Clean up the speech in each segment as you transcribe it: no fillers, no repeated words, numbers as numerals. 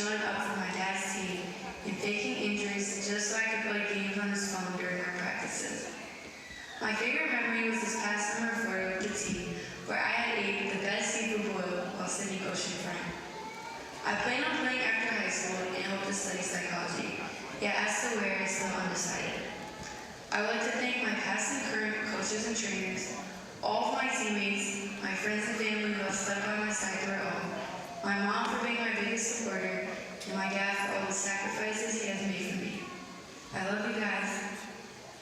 showing up for my dad's team and faking injuries just so I could play games on his phone during our practices. My favorite memory was this past summer in Florida with the team, where I had ate the best seafood boil while sitting oceanfront. I plan on playing after high school and hope to study psychology, yet as to where is still undecided. I would like to thank my past and current coaches and trainers, all of my teammates, my friends and family who have stuck by my side through it all, my mom for being my biggest supporter, and my dad for all the sacrifices he has made for me. I love you guys.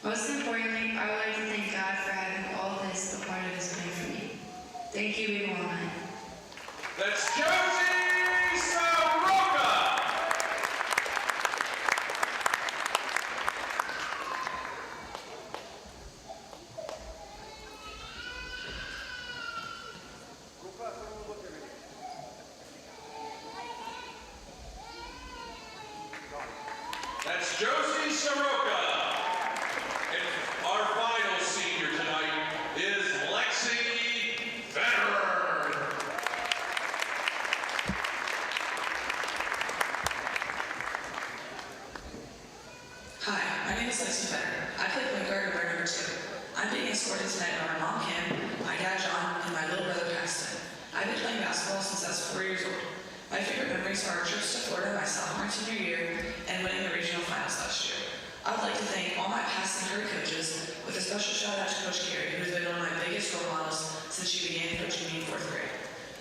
Most importantly, I would like to thank God for having all this a part of his plan for me. Thank you, Big Walnut. That's Josie Soroka! That's Josie Soroka. And our final senior tonight is Lexi Federer. Hi, my name is Lexi Federer. I play point guard and wear number 2. I'm being escorted tonight by my mom Kim, my dad John, and my little brother Paxton. I've been playing basketball since I was 4 years old. My favorite memories are our trips to Florida my sophomore and senior year and winning the regional finals last year. I would like to thank all my past and current coaches, with a special shout out to Coach Cray, who has been one of my biggest role models since she began coaching me in 4th grade.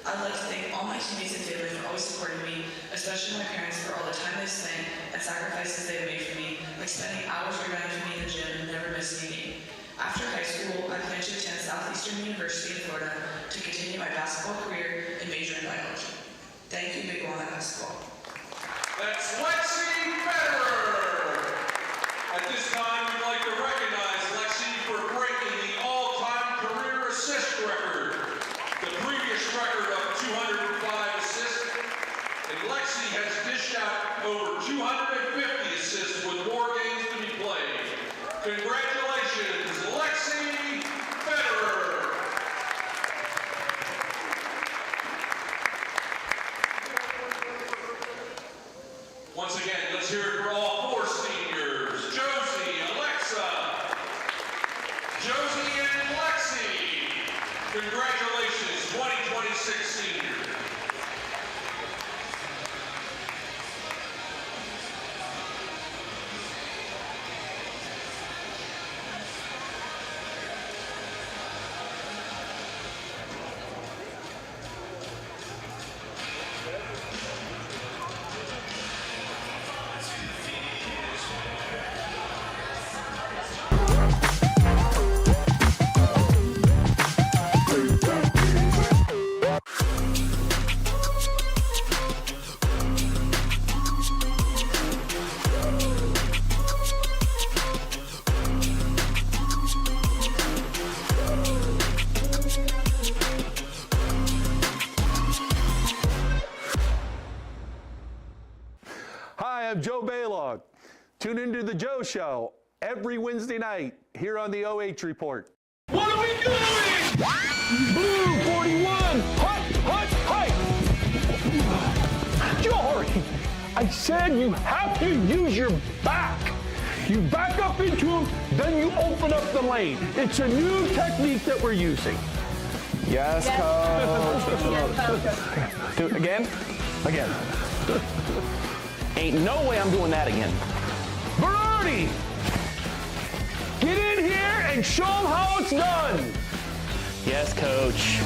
I'd like to thank all my teammates and family for always supporting me, especially my parents for all the time they've spent and sacrifices they've made for me, like spending hours rebounding for me in the gym and never missing a game. After high school, I plan to attend Southeastern University in Florida to continue my basketball career and major in biology. Thank you, Big Walnut Basketball. That's Lexi Federer. At this time, we'd like to recognize Lexi for breaking the all-time career assist record, the previous record of 205 assists, and Lexi has dished out over 250 assists with more games to be played. Congratulations, Lexi Federer. Once again, let's hear it for all 4 seniors. Josie, Alexa, Josie and Lexi. Congratulations, 2026 seniors. I'm Joe Baylog. Tune into The Joe Show every Wednesday night here on the OH Report. What are we doing? Blue 41, hut, Jory, I said you have to use your back. You back up into him, then you open up the lane. It's a new technique that we're using. Yes, coach. Do it again? Again. Ain't no way I'm doing that again. Berardi, get in here and show them how it's done. Yes, coach.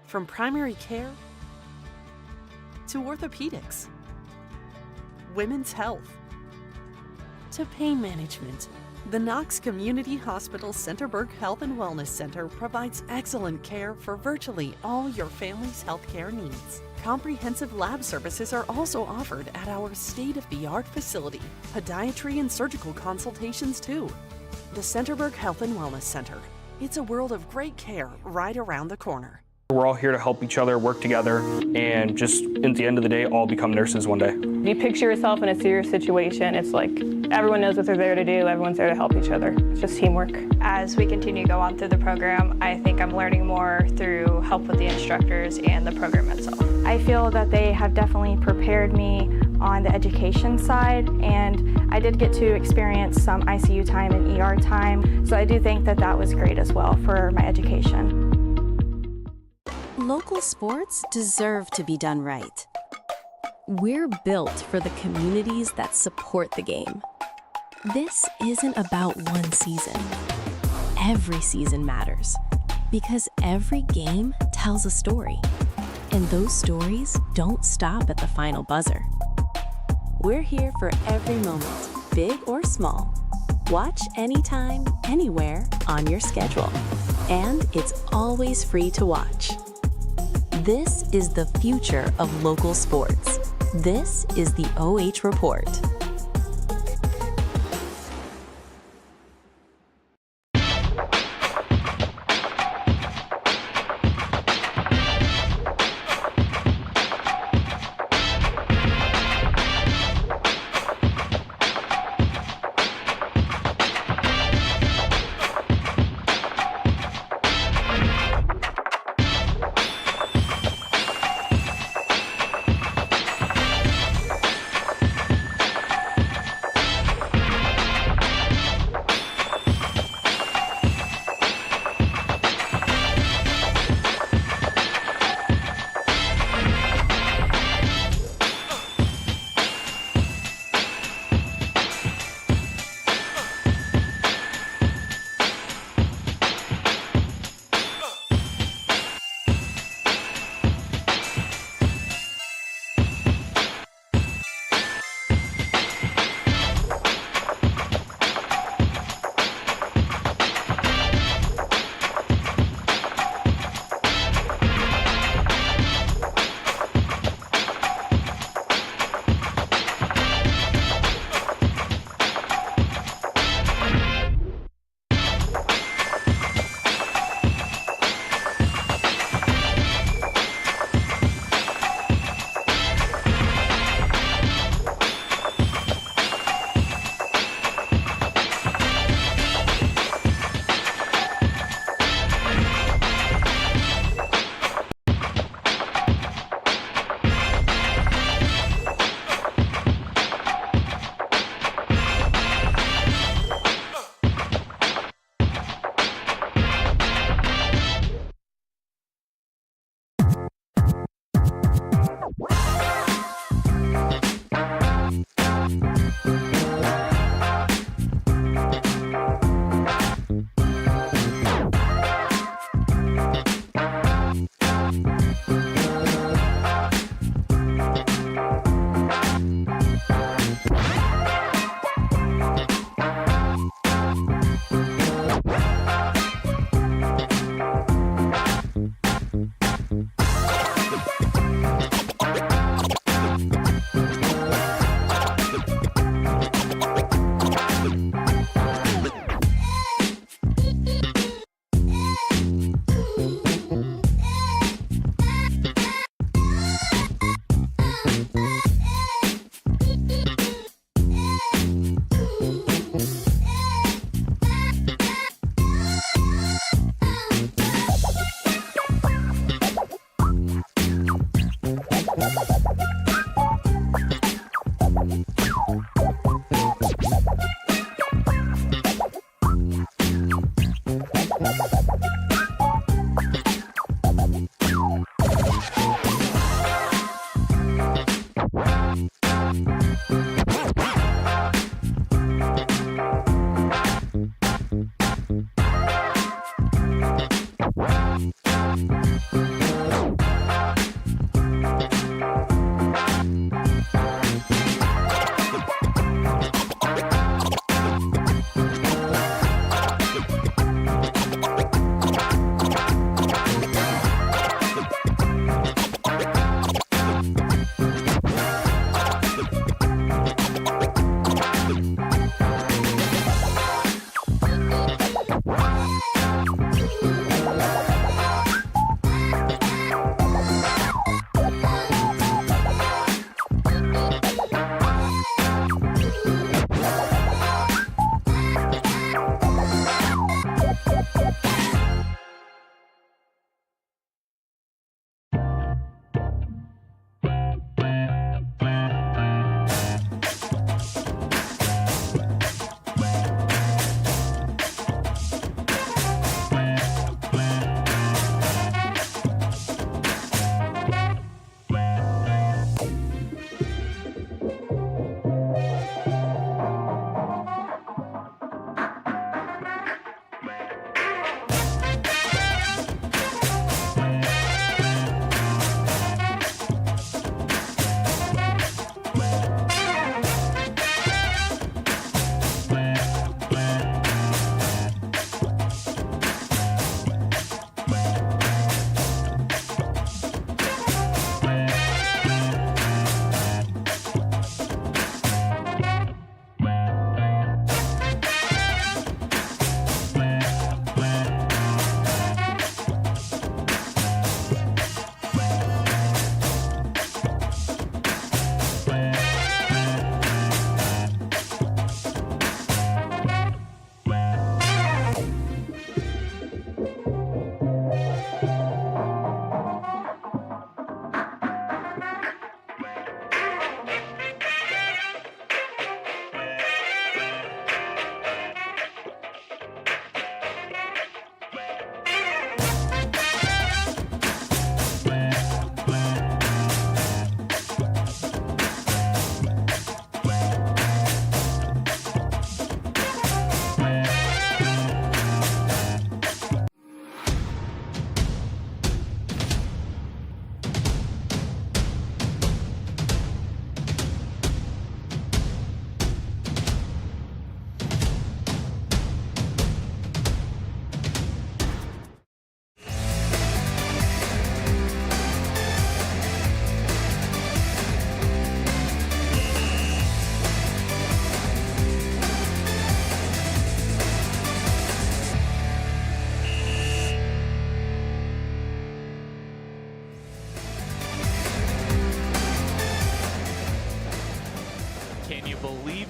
From primary care to orthopedics, women's health to pain management, The Knox Community Hospital Centerburg Health and Wellness Center provides excellent care for virtually all your family's healthcare needs. Comprehensive lab services are also offered at our state-of-the-art facility. Podiatry and surgical consultations too. The Centerburg Health and Wellness Center. It's a world of great care right around the corner. We're all here to help each other, work together, and just at the end of the day, all become nurses one day. If you picture yourself in a serious situation, it's like everyone knows what they're there to do, everyone's there to help each other. It's just teamwork. As we continue to go on through the program, I think I'm learning more through help with the instructors and the program itself. I feel that they have definitely prepared me on the education side, and I did get to experience some ICU time and ER time, so I do think that that was great as well for my education. Local sports deserve to be done right. We're built for the communities that support the game. This isn't about one season. Every season matters because every game tells a story, and those stories don't stop at the final buzzer. We're here for every moment, big or small. Watch anytime, anywhere on your schedule, and it's always free to watch. This is the future of local sports. This is the OH Report.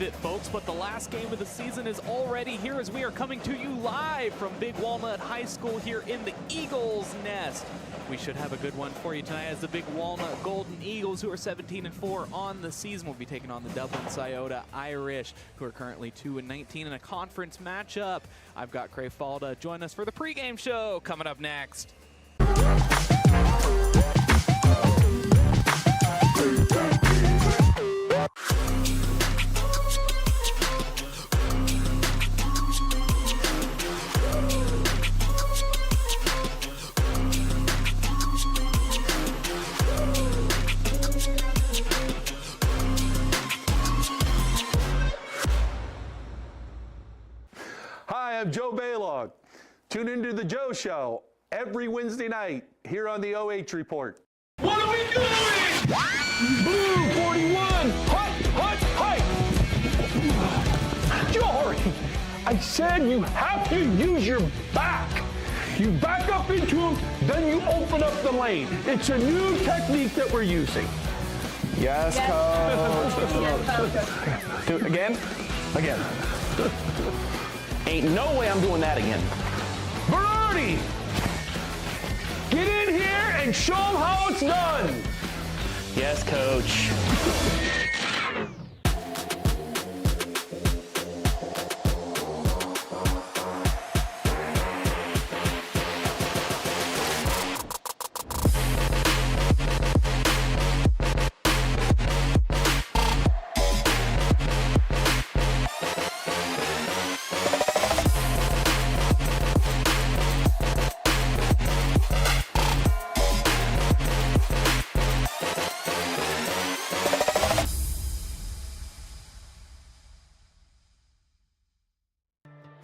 believe it, folks, but the last game of the season is already here as we are coming to you live from Big Walnut High School here in the Eagles' Nest. We should have a good one for you tonight as the Big Walnut Golden Eagles, who are 17-4 on the season, will be taking on the Dublin Scioto Irish, who are currently 2-19 in a conference matchup. I've got Cray Falde. Join us for the pregame show coming up next. Hi, I'm Joe Baylog. Tune into The Joe Show every Wednesday night here on the OH Report. What are we doing? Blue 41, hut. Jory, I said you have to use your back. You back up into them, then you open up the lane. It's a new technique that we're using. Yes, coach. Do it again. Ain't no way I'm doing that again. Berardi, get in here and show them how it's done. Yes, coach.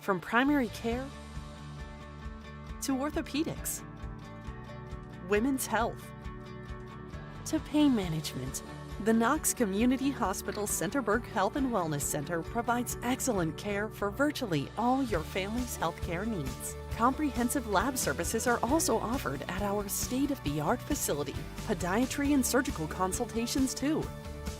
From primary care to orthopedics, women's health to pain management, the Knox Community Hospital Centerburg Health and Wellness Center provides excellent care for virtually all your family's healthcare needs. Comprehensive lab services are also offered at our state-of-the-art facility. Podiatry and surgical consultations too.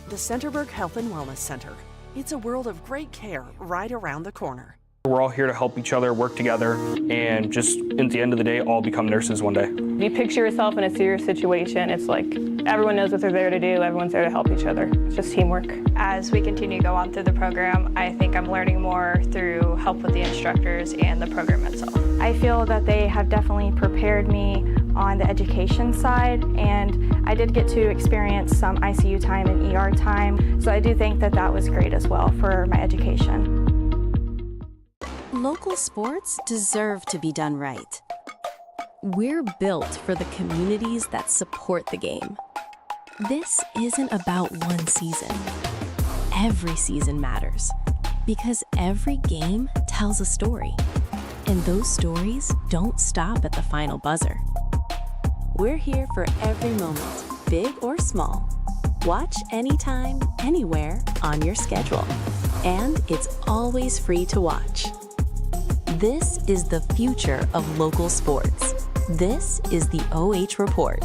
The Centerburg Health and Wellness Center. It's a world of great care right around the corner. We're all here to help each other, work together, and just at the end of the day, all become nurses one day. If you picture yourself in a serious situation, it's like everyone knows what they're there to do, everyone's there to help each other. It's just teamwork. As we continue to go on through the program, I think I'm learning more through help with the instructors and the program itself. I feel that they have definitely prepared me on the education side, and I did get to experience some ICU time and ER time, so I do think that that was great as well for my education. Local sports deserve to be done right. We're built for the communities that support the game. This isn't about one season. Every season matters because every game tells a story, and those stories don't stop at the final buzzer. We're here for every moment, big or small. Watch anytime, anywhere on your schedule, and it's always free to watch. This is the future of local sports. This is the OH Report.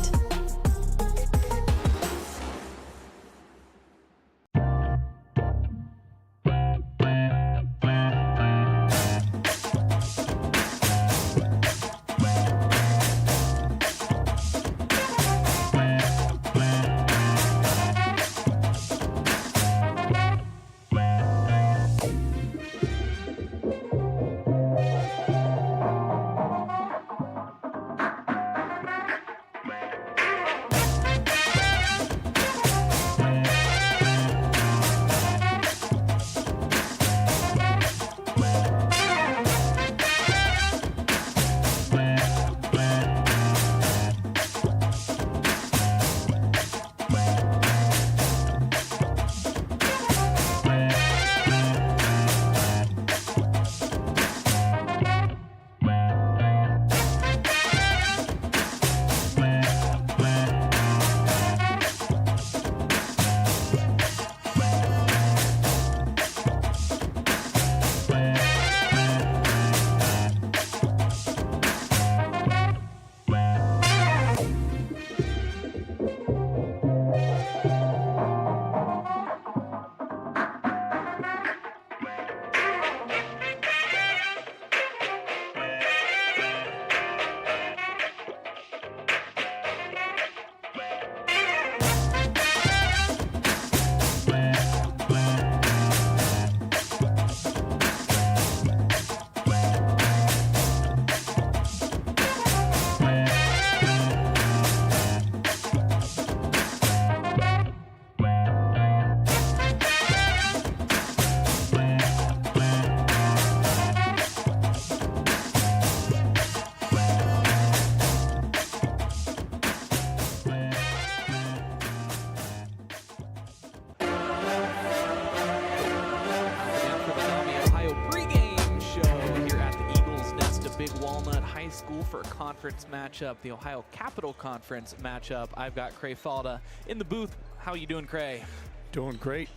schedule for a conference matchup, the Ohio Capital Conference matchup. I've got Cray Falde in the booth. How you doing, Cray? Doing great.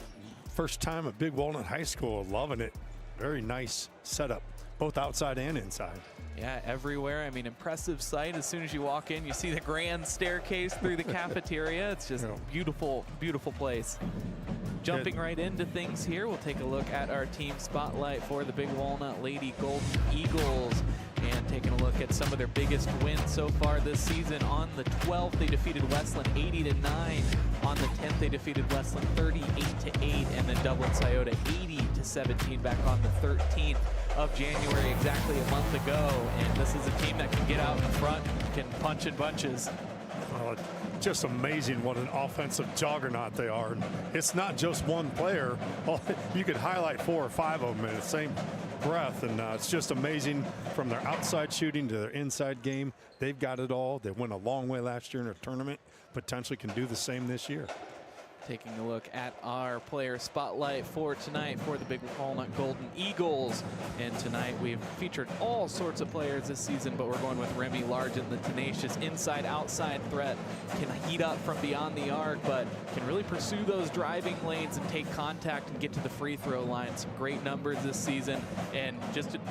First time at Big Walnut High School, loving it. Very nice setup, both outside and inside. Yeah, everywhere. I mean, impressive sight. As soon as you walk in, you see the grand staircase through the cafeteria. It's just beautiful, beautiful place. Jumping right into things here, we'll take a look at our team spotlight for the Big Walnut Lady Golden Eagles. And taking a look at some of their biggest wins so far this season. On the 12th, they defeated Westland 80-9. On the 10th, they defeated Westland 38-8, and then Dublin Scioto 80-17 back on the 13th of January, exactly a month ago. And this is a team that can get out in front, can punch in bunches. Well, just amazing what an offensive juggernaut they are. And it's not just one player. You could highlight 4 or 5 of them in the same breath, and it's just amazing from their outside shooting to their inside game. They've got it all. They went a long way last year in a tournament, potentially can do the same this year. Taking a look at our player spotlight for tonight for the Big Walnut Golden Eagles. And tonight we've featured all sorts of players this season, but we're going with Remy Largent, the tenacious inside-outside threat. Can heat up from beyond the arc, but can really pursue those driving lanes and take contact and get to the free throw line. Some great numbers this season, and just an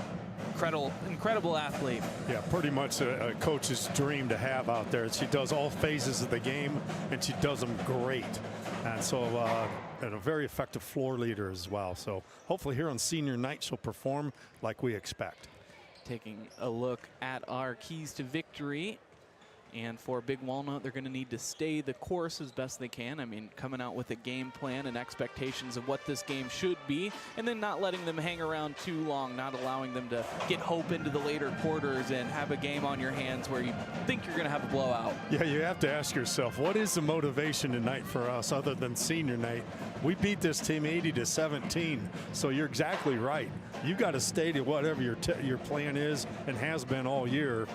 incredible athlete. Yeah, pretty much a coach's dream to have out there. She does all phases of the game, and she does them great. And so, and a very effective floor leader as well. So hopefully here on senior night, she'll perform like we expect. Taking a look at our keys to victory. And for Big Walnut, they're going to need to stay the course as best they can. I mean, coming out with a game plan and expectations of what this game should be, and then not letting them hang around too long, not allowing them to get hope into the later quarters and have a game on your hands where you think you're going to have a blowout. Yeah, you have to ask yourself, what is the motivation tonight for us other than senior night? We beat this team 80-17, so you're exactly right. You got to stay to whatever your plan is and has been all year.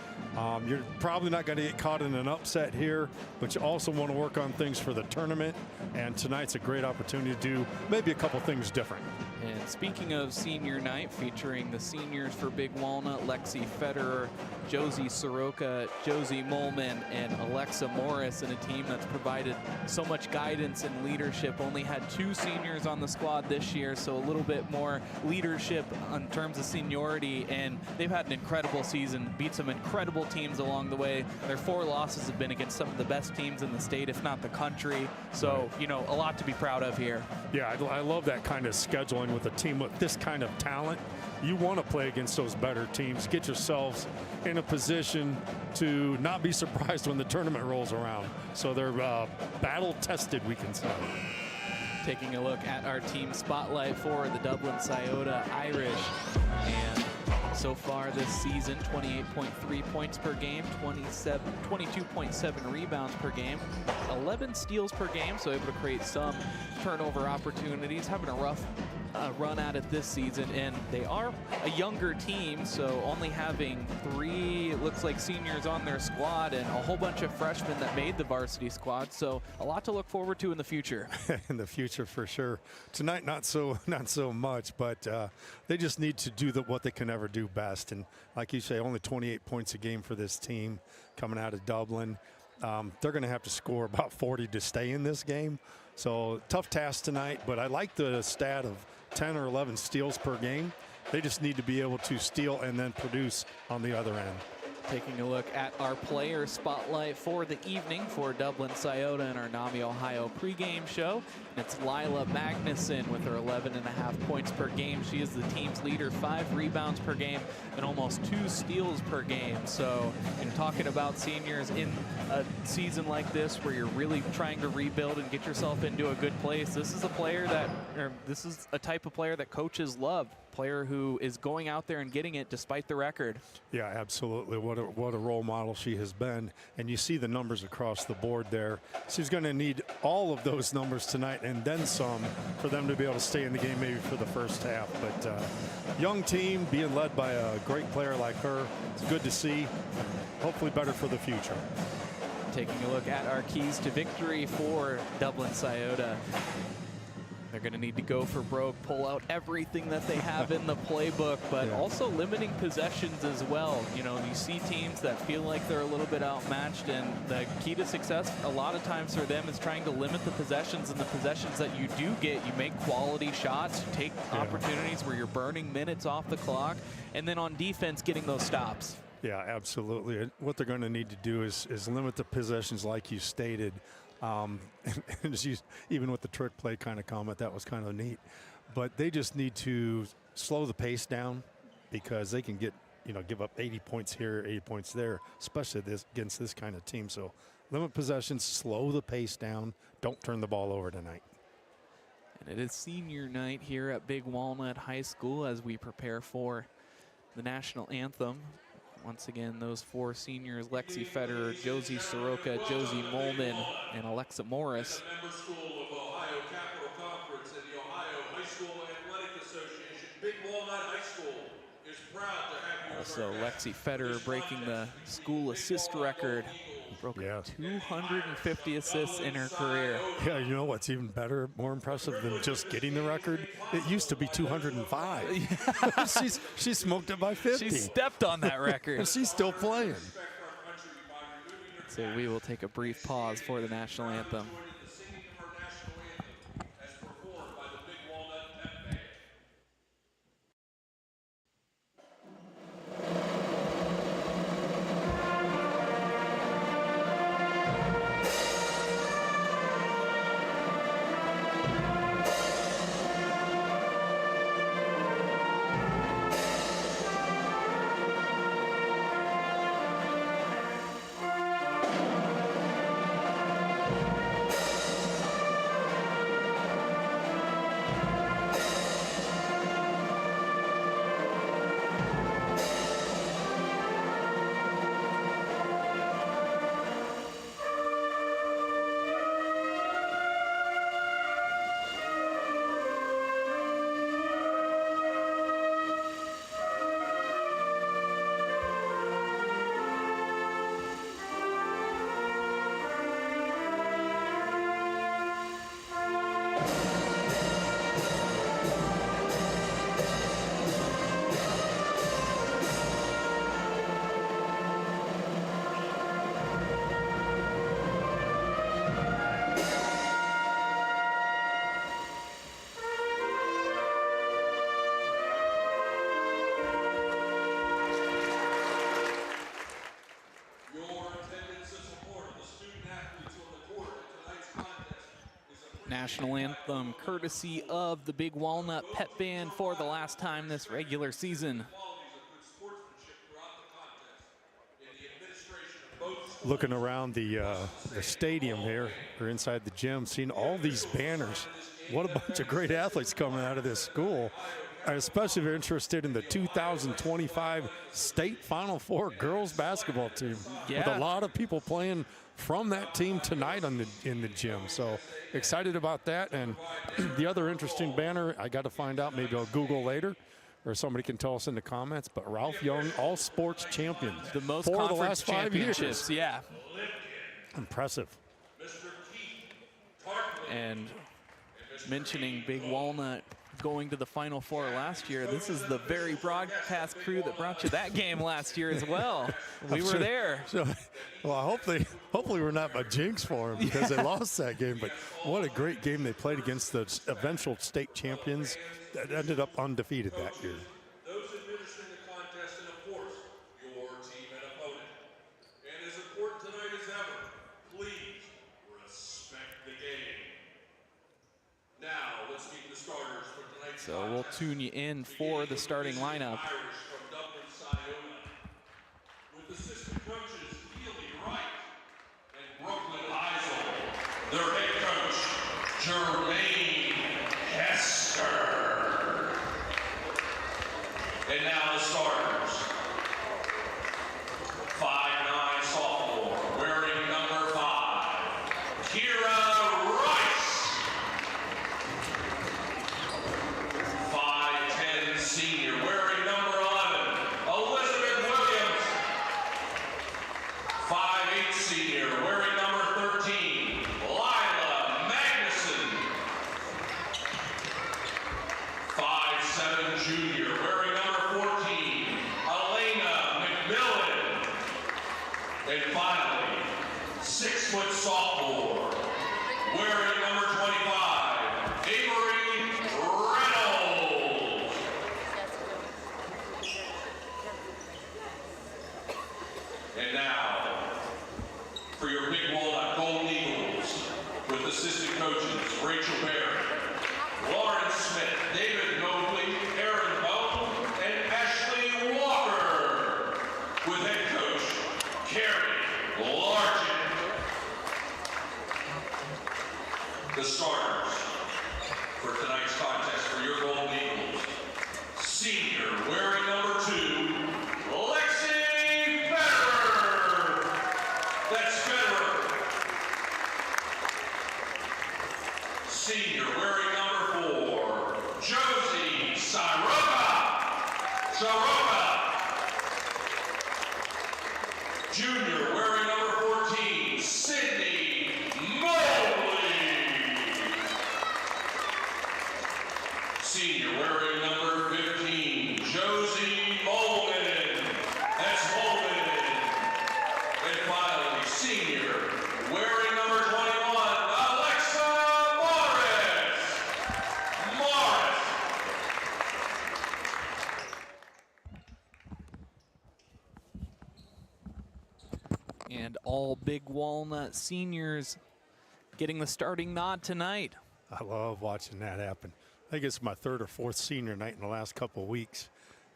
You're probably not going to get caught in an upset here, but you also want to work on things for the tournament, and tonight's a great opportunity to do maybe a couple things different. And speaking of senior night, featuring the seniors for Big Walnut, Lexi Federer, Josie Soroka, Josie Molman, and Alexa Morris, and a team that's provided so much guidance and leadership. Only had 2 seniors on the squad this year, so a little bit more leadership in terms of seniority, and they've had an incredible season, beat some incredible teams along the way. Their 4 losses have been against some of the best teams in the state, if not the country, so, you know, a lot to be proud of here. Yeah, I love that kind of scheduling with a team with this kind of talent. You want to play against those better teams. Get yourselves in a position to not be surprised when the tournament rolls around. So they're battle tested, we can say. Taking a look at our team spotlight for the Dublin Scioto Irish. And so far this season, 28.3 points per game, 22.7 rebounds per game, 11 steals per game, so able to create some turnover opportunities, having a rough run at it this season, and they are a younger team, so only having 3, it looks like, seniors on their squad and a whole bunch of freshmen that made the varsity squad, so a lot to look forward to in the future. In the future, for sure. Tonight, not so much, but they just need to do what they can never do best, and like you say, only 28 points a game for this team coming out of Dublin. They're going to have to score about 40 to stay in this game. So tough task tonight, but I like the stat of 10 or 11 steals per game. They just need to be able to steal and then produce on the other end. Taking a look at our player spotlight for the evening for Dublin Scioto and our NAMI Ohio pregame show. And it's Lila Magnuson with her 11.5 points per game. She is the team's leader, 5 rebounds per game and almost 2 steals per game. So, in talking about seniors in a season like this where you're really trying to rebuild and get yourself into a good place, this is a player that, or this is a type of player that coaches love. Player who is going out there and getting it despite the record. Yeah, absolutely. What a role model she has been, and you see the numbers across the board there. She's going to need all of those numbers tonight and then some for them to be able to stay in the game maybe for the first half. But young team being led by a great player like her, it's good to see. Hopefully better for the future. Taking a look at our keys to victory for Dublin Scioto. They're going to need to go for broke, pull out everything that they have in the playbook, but also limiting possessions as well. You know, you see teams that feel like they're a little bit outmatched, and the key to success a lot of times for them is trying to limit the possessions, and the possessions that you do get, you make quality shots, you take opportunities where you're burning minutes off the clock, and then on defense, getting those stops. Yeah, absolutely. What they're going to need to do is limit the possessions like you stated. And even with the trick play kind of comment, that was kind of neat. But they just need to slow the pace down, because they can get, give up 80 points here, 80 points there, especially against this kind of team. So limit possessions, slow the pace down, don't turn the ball over tonight. And it is senior night here at Big Walnut High School as we prepare for the national anthem. Once again, those four seniors, Lexi Federer, Josie Soroka, Josie Molden, and Alexa Morris. The member school of Ohio Capital Conference and the Ohio High School Athletic Association, Big Walnut High School is proud to have you. Also, Lexi Federer breaking the school assist record. Broke 250 assists in her career. Yeah, you know what's even better, more impressive than just getting the record? It used to be 205. she smoked it by 50. She stepped on that record. And she's still playing. So we will take a brief pause for the national anthem. National anthem courtesy of the Big Walnut Pep Band for the last time this regular season. Looking around the stadium here, or inside the gym, seeing all these banners. What a bunch of great athletes coming out of this school. Especially if you're interested in the 2025 state Final Four girls basketball team. With a lot of people playing from that team tonight in the gym. So excited about that. And the other interesting banner, I got to find out, maybe I'll Google later, or somebody can tell us in the comments, but Ralph Young, all sports champions. The most for conference the last 5 championships, years. Impressive. And mentioning Big Walnut going to the Final Four last year, this is the very broadcast crew that brought you that game last year as well. We were there. Well, hopefully we're not a jinx for them, because they lost that game. But what a great game they played against the eventual state champions that ended up undefeated that year. Those administering the contest, and of course, your team and opponent. And as important tonight as ever, please respect the game. Now, let's meet the starters for tonight's So we'll tune you in for the starting lineup. Irish from Dublin Scioto, with assistant coaches Keely Wright and Brooklyn Eisel. Their head coach, Jermaine Hester. And now the starters. 5'9" sophomore, wearing number 5, Kira Rice. 5'10" senior, wearing number 11, Elizabeth Williams. 5'8" senior, wearing number 13, Lila Magnuson. The starters for tonight's contest for your Golden Eagles. Senior, wearing number 2, Lexi Federer. That's Federer. Senior, wearing number 4, Josie Soroka. Junior, wearing number 14, Sydney Mobley. Senior, wearing number 15, Josie Molman. That's Molman. And finally, senior, wearing number 21, Alexa Morris. And all Big Walnut seniors getting the starting nod tonight. I love watching that happen. I think it's my 3rd or 4th senior night in the last couple of weeks.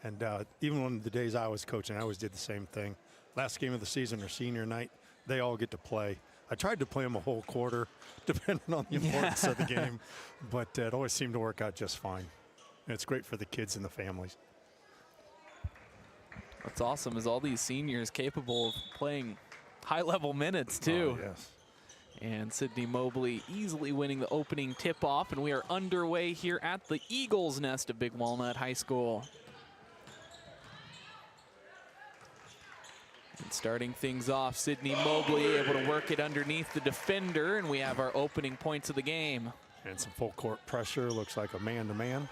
And even on the days I was coaching, I always did the same thing. Last game of the season or senior night, they all get to play. I tried to play them a whole quarter, depending on the importance of the game, but it always seemed to work out just fine. And it's great for the kids and the families. What's awesome is all these seniors capable of playing high-level minutes, too. Oh, yes. And Sydney Mobley easily winning the opening tip-off, and we are underway here at the Eagles Nest of Big Walnut High School. And starting things off, Sydney Mobley able to work it underneath the defender, and we have our opening points of the game. And some full court pressure, looks like a man-to-man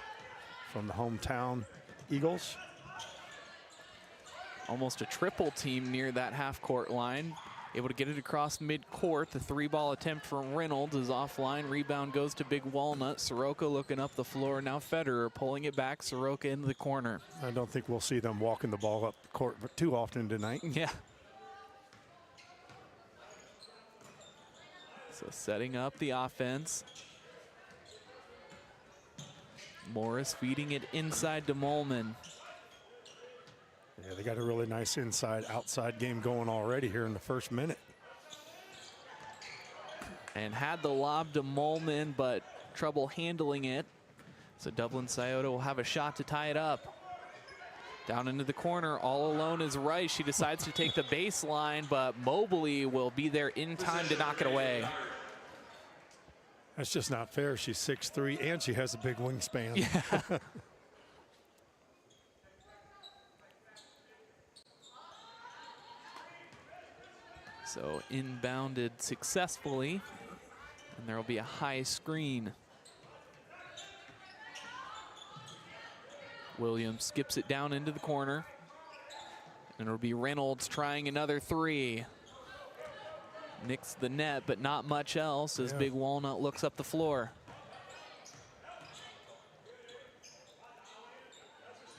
from the hometown Eagles. Almost a triple team near that half-court line. Able to get it across mid-court. The 3-ball attempt from Reynolds is offline. Rebound goes to Big Walnut. Soroka looking up the floor. Now Federer pulling it back. Soroka into the corner. I don't think we'll see them walking the ball up the court too often tonight. Yeah. So setting up the offense. Morris feeding it inside to Molman. Yeah, they got a really nice inside-outside game going already here in the first minute. And had the lob to Molman, but trouble handling it. So Dublin Scioto will have a shot to tie it up. Down into the corner, all alone is Rice. She decides to take the baseline, but Mobley will be there in time to knock it away. That's just not fair. She's 6'3", and she has a big wingspan. Yeah. So inbounded successfully, and there will be a high screen. Williams skips it down into the corner, and it'll be Reynolds trying another 3. Nicks the net, but not much else as Big Walnut looks up the floor.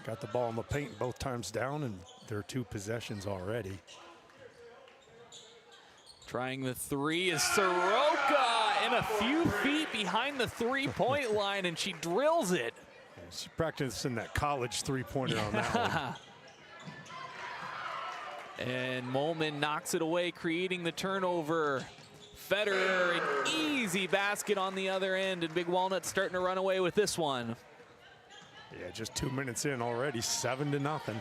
Got the ball in the paint both times down, and there are 2 possessions already. Trying the 3 is Soroka, and a few feet behind the 3-point line, and she drills it. She's practicing that college three-pointer on that one. And Molman knocks it away, creating the turnover. Federer, an easy basket on the other end, and Big Walnut starting to run away with this one. Yeah, just 2 minutes in already, 7-0.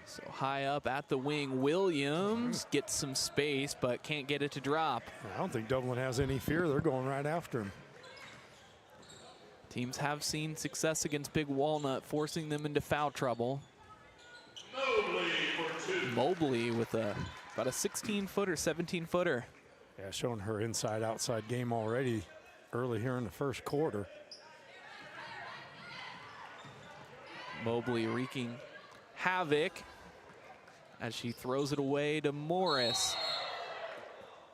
So high up at the wing, Williams gets some space, but can't get it to drop. I don't think Dublin has any fear. They're going right after him. Teams have seen success against Big Walnut, forcing them into foul trouble. Mobley with about a 16-footer, 17-footer. Yeah, showing her inside-outside game already early here in the first quarter. Mobley wreaking havoc as she throws it away to Morris.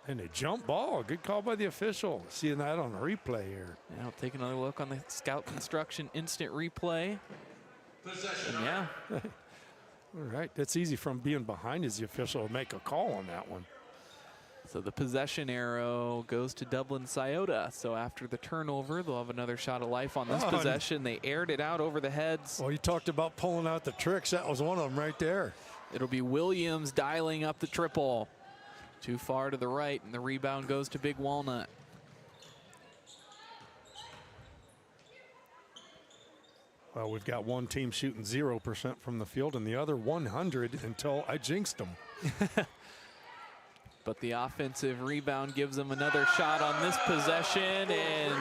And a jump ball, good call by the official. Seeing that on the replay here. Yeah, I'll take another look on the Scout Construction instant replay. Possession. And yeah. All right, that's easy from being behind as the official to make a call on that one. So the possession arrow goes to Dublin Scioto. So after the turnover, they'll have another shot of life on this possession. They aired it out over the heads. Well, you talked about pulling out the tricks. That was one of them right there. It'll be Williams dialing up the triple. Too far to the right, and the rebound goes to Big Walnut. Well, we've got one team shooting 0% from the field and the other 100 until I jinxed them. But the offensive rebound gives them another shot on this possession, and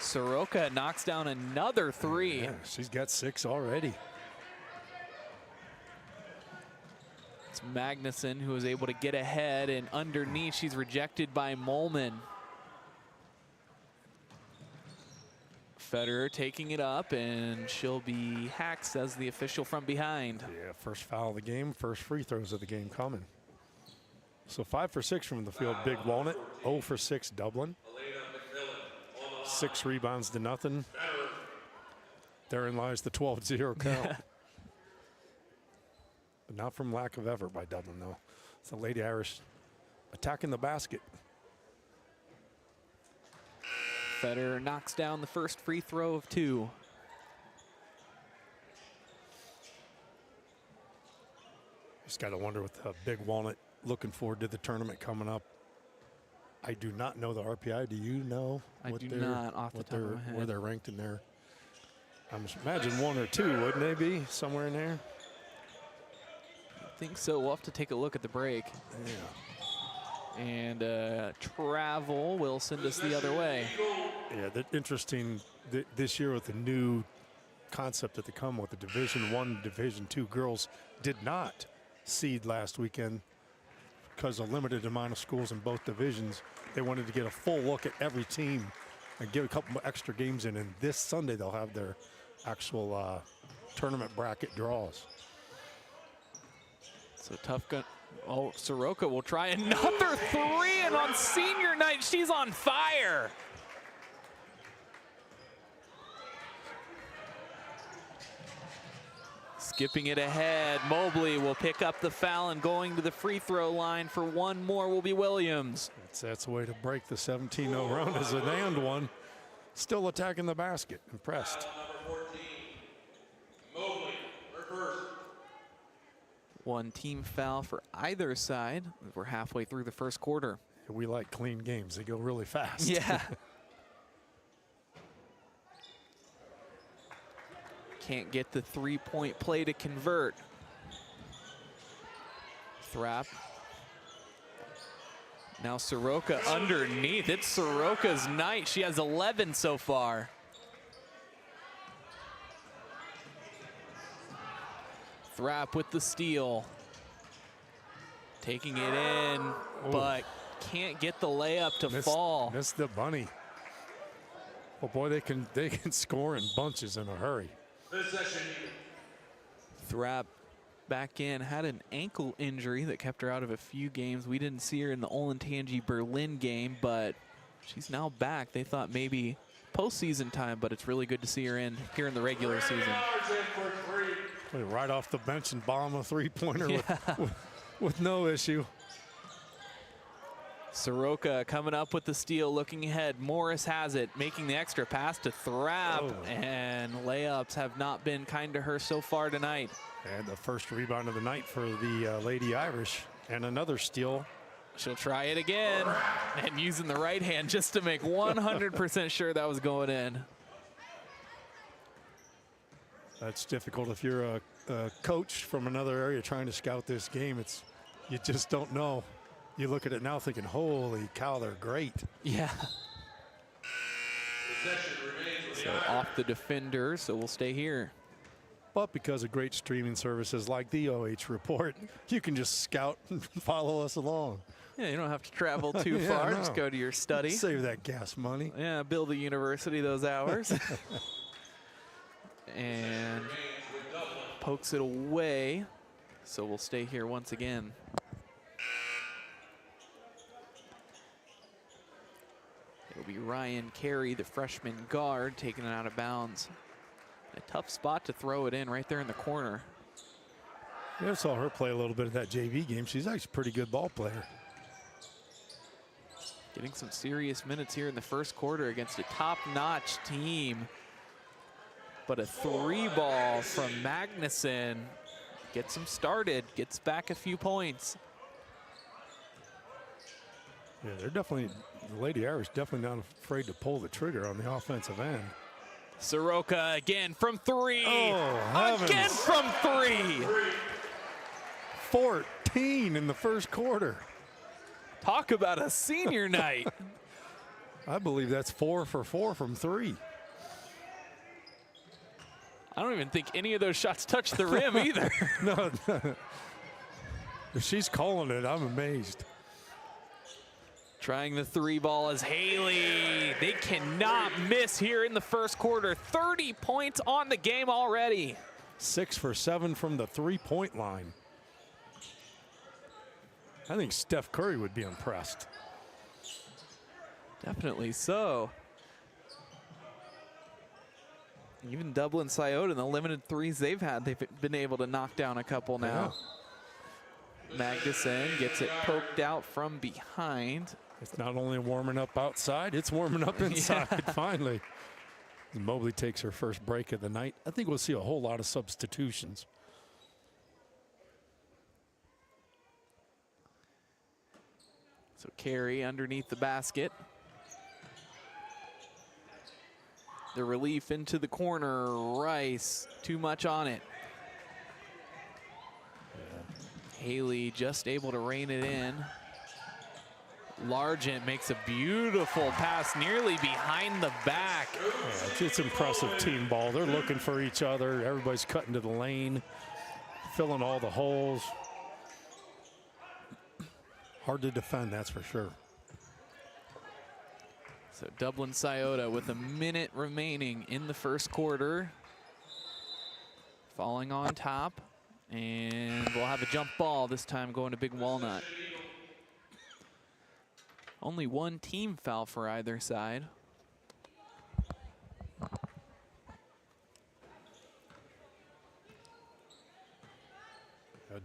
Soroka knocks down another three. Yeah, she's got 6 already. It's Magnuson who is able to get ahead, and underneath she's rejected by Molman. Federer taking it up, and she'll be hacked, says the official from behind. Yeah, first foul of the game, first free throws of the game coming. So 5 for 6 from the field, Big Walnut. 0 for 6, Dublin. 6 rebounds to nothing. Therein lies the 12-0 count. But not from lack of effort by Dublin, though. It's the Lady Irish attacking the basket. Federer knocks down the first free throw of 2. Just got to wonder with Big Walnut looking forward to the tournament coming up. I do not know the RPI. Do you know? I do not off the top of my head. Where they're ranked in there. I imagine 1 or 2, wouldn't they be? Somewhere in there? I think so. We'll have to take a look at the break. Yeah. And travel will send us the other way. Yeah, interesting this year with the new concept that they come with, the Division I, Division II girls did not seed last weekend because of limited amount of schools in both divisions. They wanted to get a full look at every team and get a couple extra games in. And this Sunday they'll have their actual tournament bracket draws. So tough gun. Oh, Soroka will try another 3, and on senior night, she's on fire. Skipping it ahead, Mobley will pick up the foul, and going to the free throw line for 1 more will be Williams. That's the way to break the 17-0 run, is an and one. Still attacking the basket, impressed. Number 14, Mobley, reverse. 1 team foul for either side. We're halfway through the first quarter. We like clean games. They go really fast. Yeah. Can't get the 3-point play to convert. Thrap. Now Soroka underneath. It's Soroka's night. She has 11 so far. Thrap with the steal. Taking it in, but can't get the layup to fall. Missed the bunny. Well, boy, they can score in bunches in a hurry. Thrap back in, had an ankle injury that kept her out of a few games. We didn't see her in the Olentangy Berlin game, but she's now back. They thought maybe postseason time, but it's really good to see her here in the regular season. Right off the bench and bomb a three-pointer with no issue. Soroka coming up with the steal, looking ahead. Morris has it, making the extra pass to Thrap, and layups have not been kind to her so far tonight. And the first rebound of the night for the Lady Irish, and another steal. She'll try it again, and using the right hand just to make 100% sure that was going in. That's difficult if you're a coach from another area trying to scout this game. You just don't know. You look at it now thinking, holy cow, they're great. Yeah. So off the defender, so we'll stay here. But because of great streaming services like the OH Report, you can just scout and follow us along. Yeah, you don't have to travel too far. No. Just go to your study. Save that gas money. Yeah, build a university those hours. And pokes it away. So we'll stay here once again. It'll be Ryan Carey, the freshman guard, taking it out of bounds. A tough spot to throw it in right there in the corner. Yeah, I saw her play a little bit of that JV game. She's actually a pretty good ball player. Getting some serious minutes here in the first quarter against a top-notch team. But a 3-ball from Magnuson gets him started, gets back a few points. Yeah, they're definitely, the Lady Irish definitely not afraid to pull the trigger on the offensive end. Soroka again from three. Oh, heavens. Again from three. 14 in the first quarter. Talk about a senior night. I believe that's 4 for 4 from three. I don't even think any of those shots touched the rim either. No. If she's calling it, I'm amazed. Trying the three ball is Haley. They cannot miss here in the first quarter. 30 points on the game already. 6 for 7 from the three-point line. I think Steph Curry would be impressed. Definitely so. Even Dublin Scioto in the limited threes they've had, they've been able to knock down a couple now. Yeah. Magnuson gets it poked out from behind. It's not only warming up outside, it's warming up inside finally. Mobley takes her first break of the night. I think we'll see a whole lot of substitutions. So Carey underneath the basket. The relief into the corner. Rice, too much on it. Haley just able to rein it in. Largent makes a beautiful pass nearly behind the back. Yeah, it's impressive team ball. They're looking for each other. Everybody's cutting to the lane, filling all the holes. Hard to defend, that's for sure. So Dublin Scioto with a minute remaining in the first quarter. Falling on top. And we'll have a jump ball this time going to Big Walnut. Only one team foul for either side.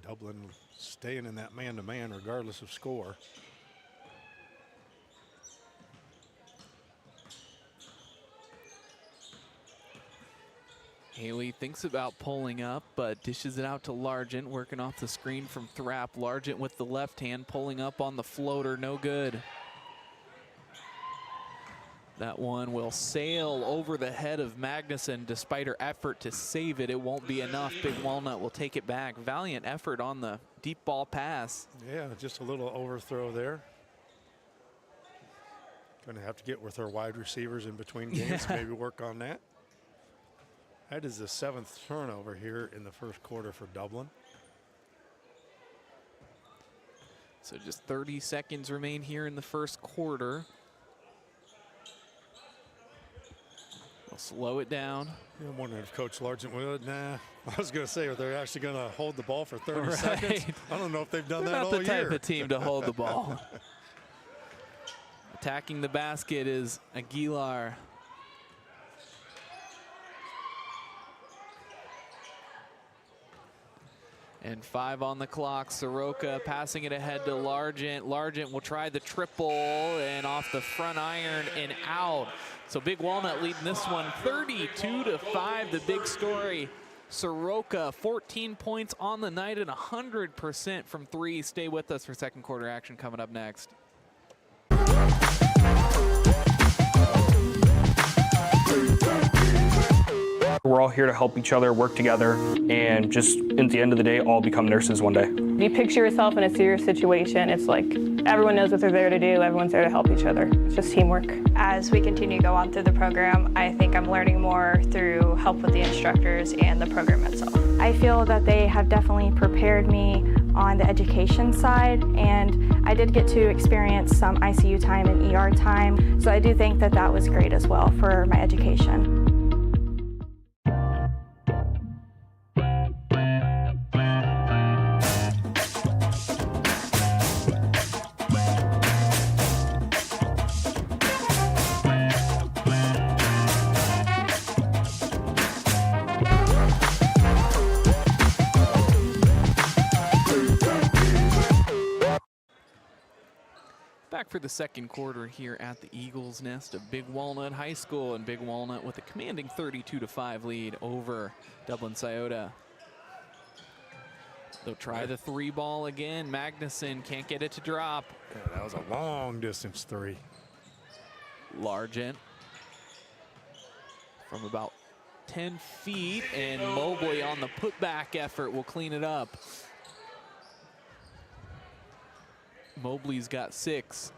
Dublin staying in that man-to-man regardless of score. Haley thinks about pulling up, but dishes it out to Largent, working off the screen from Thrapp. Largent with the left hand, pulling up on the floater, no good. That one will sail over the head of Magnuson. Despite her effort to save it, it won't be enough. Big Walnut will take it back. Valiant effort on the deep ball pass. Yeah, just a little overthrow there. Going to have to get with her wide receivers in between games, maybe work on that. That is the 7th turnover here in the first quarter for Dublin. So just 30 seconds remain here in the first quarter. They'll slow it down. Yeah, I'm wondering if Coach Largent would. Nah, I was going to say, are they actually going to hold the ball for 30 seconds? I don't know if they've done that all year. They're not the type of team to hold the ball. Attacking the basket is Aguilar. And 5 on the clock. Soroka passing it ahead to Largent. Largent will try the triple and off the front iron and out. So Big Walnut leading this one 32-5. The big story. Soroka 14 points on the night and 100% from three. Stay with us for second quarter action coming up next. We're all here to help each other, work together, and just at the end of the day, all become nurses one day. You picture yourself in a serious situation, it's like everyone knows what they're there to do, everyone's there to help each other. It's just teamwork. As we continue to go on through the program, I think I'm learning more through help with the instructors and the program itself. I feel that they have definitely prepared me on the education side, and I did get to experience some ICU time and ER time, so I do think that that was great as well for my education. Back for the second quarter here at the Eagles Nest of Big Walnut High School, and Big Walnut with a commanding 32-5 lead over Dublin Scioto. They'll try the 3 ball again. Magnuson can't get it to drop. Yeah, that was a long distance 3. Largent from about 10 feet, and Mobley on the putback effort will clean it up. Mobley's got 6.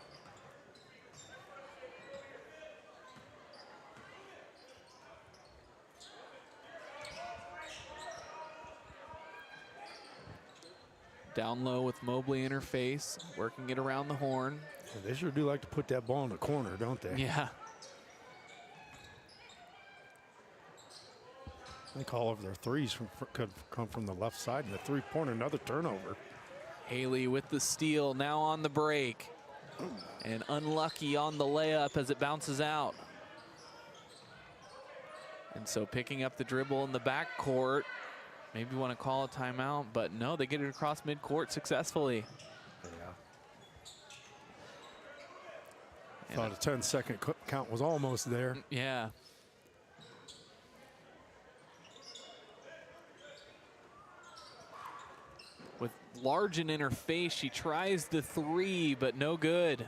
Down low with Mobley in her face, working it around the horn. Yeah, they sure do like to put that ball in the corner, don't they? Yeah. I think all of their threes could come from the left side, and the 3-pointer, another turnover. Haley with the steal, now on the break. And unlucky on the layup as it bounces out. And so picking up the dribble in the backcourt. Maybe want to call a timeout, but no, they get it across midcourt successfully. Yeah. Thought a 10-second count was almost there. Yeah. With Largent in her face, she tries the 3, but no good.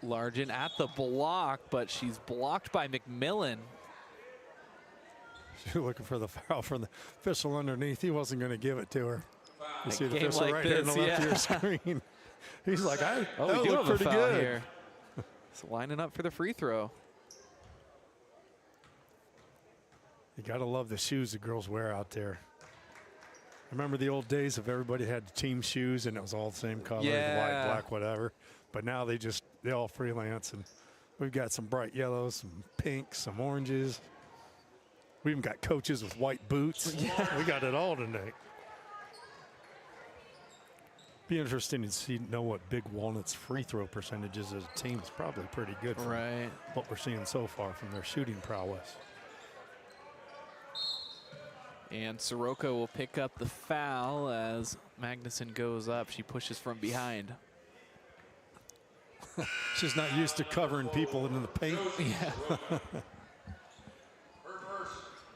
Largent at the block, but she's blocked by McMillan. She's looking for the foul from the official underneath. He wasn't going to give it to her. You see the game official like right here in the this, left of your yeah. screen. He's like, that we do looked have a pretty foul good. here. It's lining up for the free throw. You got to love the shoes the girls wear out there. I remember the old days of everybody had team shoes and it was all the same color, white, black, whatever. But now they all freelance, and we've got some bright yellows, some pinks, some oranges. We even got coaches with white boots. Yeah. We got it all tonight. Be interesting to know what Big Walnut's free throw percentages as a team. Is probably pretty good for what we're seeing so far from their shooting prowess. And Soroka will pick up the foul as Magnuson goes up. She pushes from behind. She's not used to covering people in the paint. Yeah.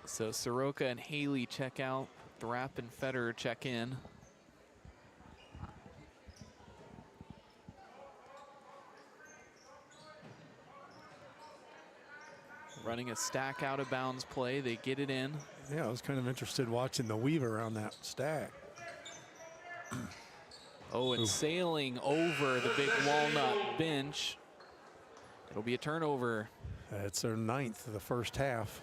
So Soroka and Haley check out. Thrapp and Federer check in. Running a stack out of bounds play. They get it in. Yeah, I was kind of interested watching the weave around that stack. Oh, and sailing over the Big Walnut bench. It'll be a turnover. It's their 9th of the first half.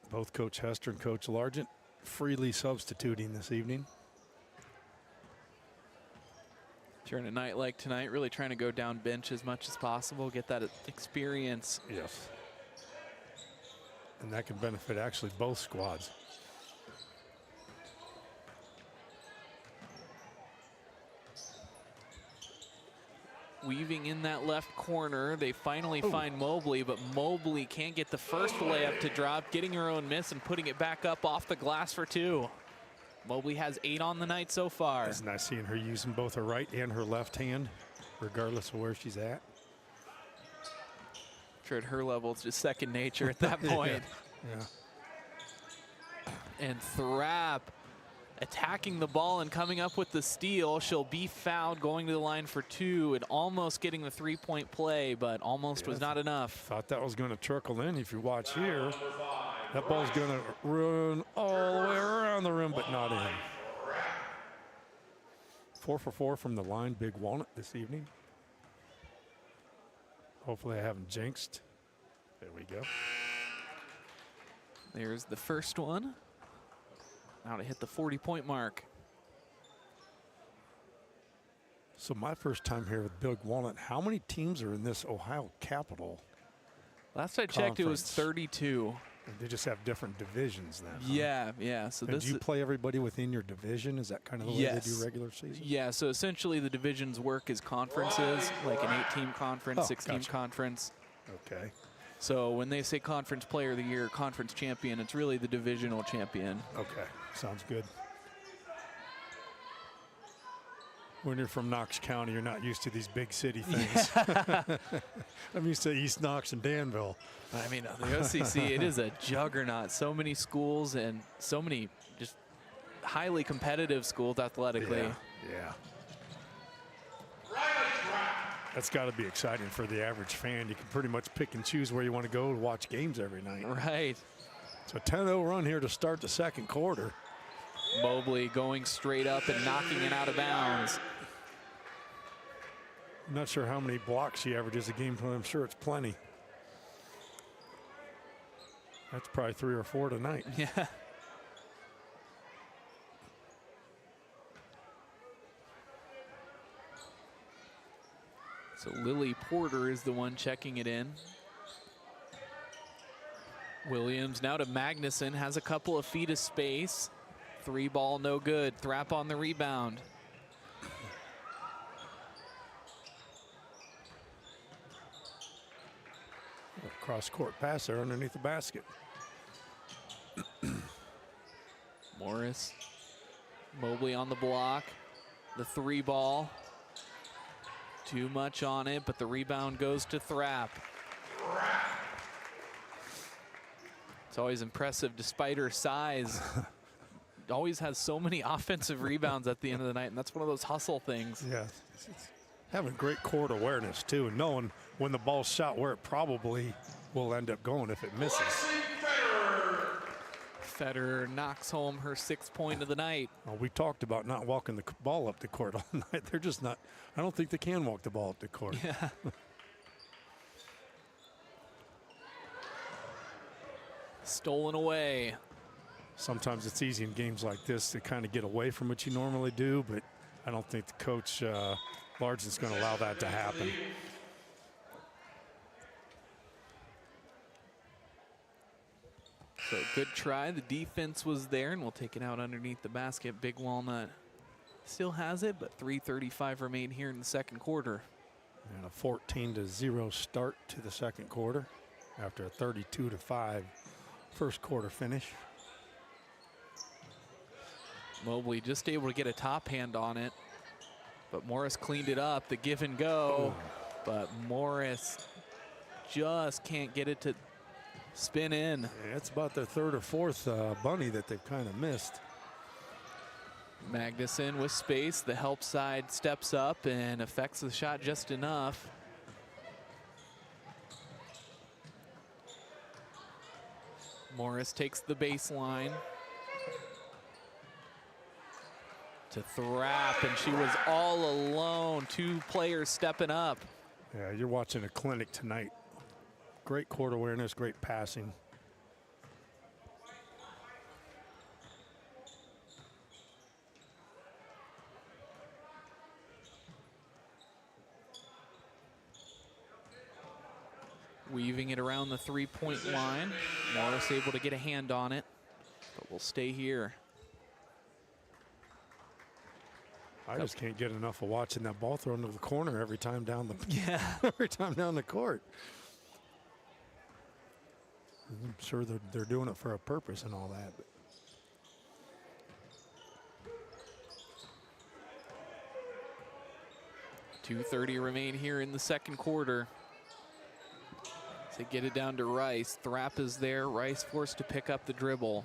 Both Coach Hester and Coach Largent freely substituting this evening. During a night like tonight, really trying to go down bench as much as possible, get that experience. Yes. And that can benefit actually both squads. Weaving in that left corner, they finally find Mobley, but Mobley can't get the first layup to drop, getting her own miss and putting it back up off the glass for 2. Mobley has 8 on the night so far. It's nice seeing her using both her right and her left hand, regardless of where she's at. Sure, at her level, it's just second nature at that point. Yeah. And Thrapp attacking the ball and coming up with the steal. She'll be fouled, going to the line for 2 and almost getting the 3-point play, but almost was not enough. Thought that was going to trickle in. If you watch here, that ball's going to run all the way around the rim, but not in. 4 for 4 from the line, Big Walnut this evening. Hopefully I haven't jinxed. There we go. There's the first one. Now to hit the 40-point mark. So my first time here with Big Walnut, how many teams are in this Ohio Capital? Last I checked, it was 32. They just have different divisions then. Yeah, yeah. So do you play everybody within your division? Is that kind of the way they do regular season? Yeah, so essentially the divisions work as conferences, like an 8-team conference, 6-team conference. Okay. So when they say conference player of the year, conference champion, it's really the divisional champion. Okay, sounds good. When you're from Knox County, you're not used to these big city things. I'm used to East Knox and Danville. I mean, the OCC, it is a juggernaut. So many schools and so many just highly competitive schools athletically. Yeah. That's got to be exciting for the average fan. You can pretty much pick and choose where you want to go to watch games every night. Right. So 10-0 run here to start the second quarter. Mobley going straight up and knocking it out of bounds. I'm not sure how many blocks she averages a game, but I'm sure it's plenty. That's probably 3 or 4 tonight. Yeah. So Lily Porter is the one checking it in. Williams now to Magnuson, has a couple of feet of space. 3 ball, no good. Thrap on the rebound. Cross-court pass there underneath the basket. Morris, Mobley on the block. The 3 ball. Too much on it, but the rebound goes to Thrap. It's always impressive despite her size. Always has so many offensive rebounds at the end of the night, and that's one of those hustle things. Yeah, it's having great court awareness too, and knowing when the ball's shot where it probably will end up going if it misses. Federer knocks home her 6th point of the night. Well, we talked about not walking the ball up the court all night. They're just not, I don't think they can walk the ball up the court. Yeah. Stolen away. Sometimes it's easy in games like this to kind of get away from what you normally do, but I don't think the coach, Largen's going to allow that to happen. So good try. The defense was there, and we'll take it out underneath the basket. Big Walnut still has it, but 3:35 remain here in the second quarter. And a 14-0 start to the second quarter after a 32-5 first quarter finish. Mobley just able to get a top hand on it, but Morris cleaned it up. The give and go, but Morris just can't get it to spin in. Yeah, it's about their 3rd or 4th bunny that they've kind of missed. Magnuson with space. The help side steps up and affects the shot just enough. Morris takes the baseline to Thrap, and she was all alone. 2 players stepping up. Yeah, you're watching a clinic tonight. Great court awareness, great passing. Weaving it around the 3-point line. Morris able to get a hand on it, but we'll stay here. I just can't get enough of watching that ball thrown to the corner every time down the every time down the court. I'm sure they're doing it for a purpose and all that. But. .230 remain here in the second quarter. They get it down to Rice. Thrap is there. Rice forced to pick up the dribble.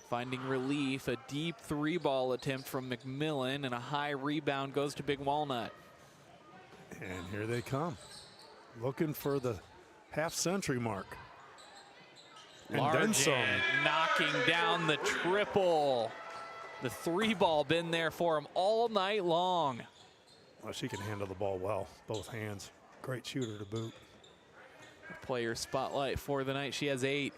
Finding relief, a deep 3-ball attempt from McMillan, and a high rebound goes to Big Walnut. And here they come, looking for the half-century mark. And then some. Knocking down the triple. The 3-ball been there for him all night long. Well, she can handle the ball well, both hands. Great shooter to boot. Player spotlight for the night. She has 8.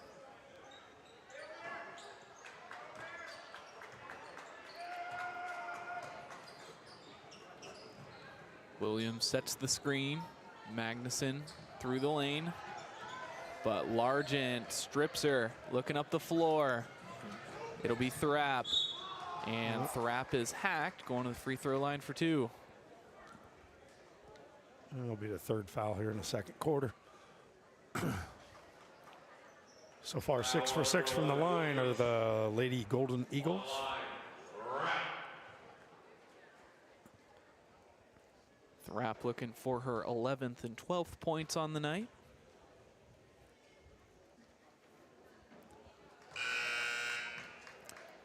Williams sets the screen. Magnuson through the lane. But Largent strips her, looking up the floor. It'll be Thrap. And Thrap is hacked, going to the free throw line for 2. It'll be the 3rd foul here in the second quarter. So far, 6 for 6 from the line are the Lady Golden Eagles. Rapp looking for her 11th and 12th points on the night.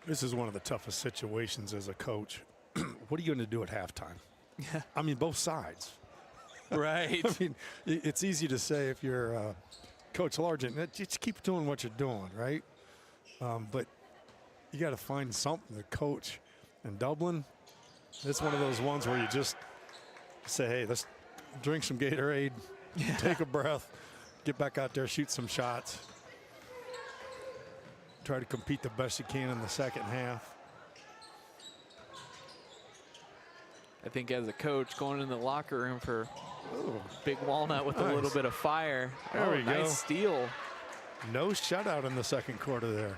This is one of the toughest situations as a coach. What are you going to do at halftime? Yeah. I mean, both sides. Right. I mean, it's easy to say if you're Coach Largent, just keep doing what you're doing, right? But you got to find something to coach. In Dublin, it's one of those ones where you just say, hey, let's drink some Gatorade, take a breath, get back out there, shoot some shots. Try to compete the best you can in the second half. I think as a coach, going in the locker room for Big Walnut with a little bit of fire. There we go. Nice steal. No shutout in the second quarter there.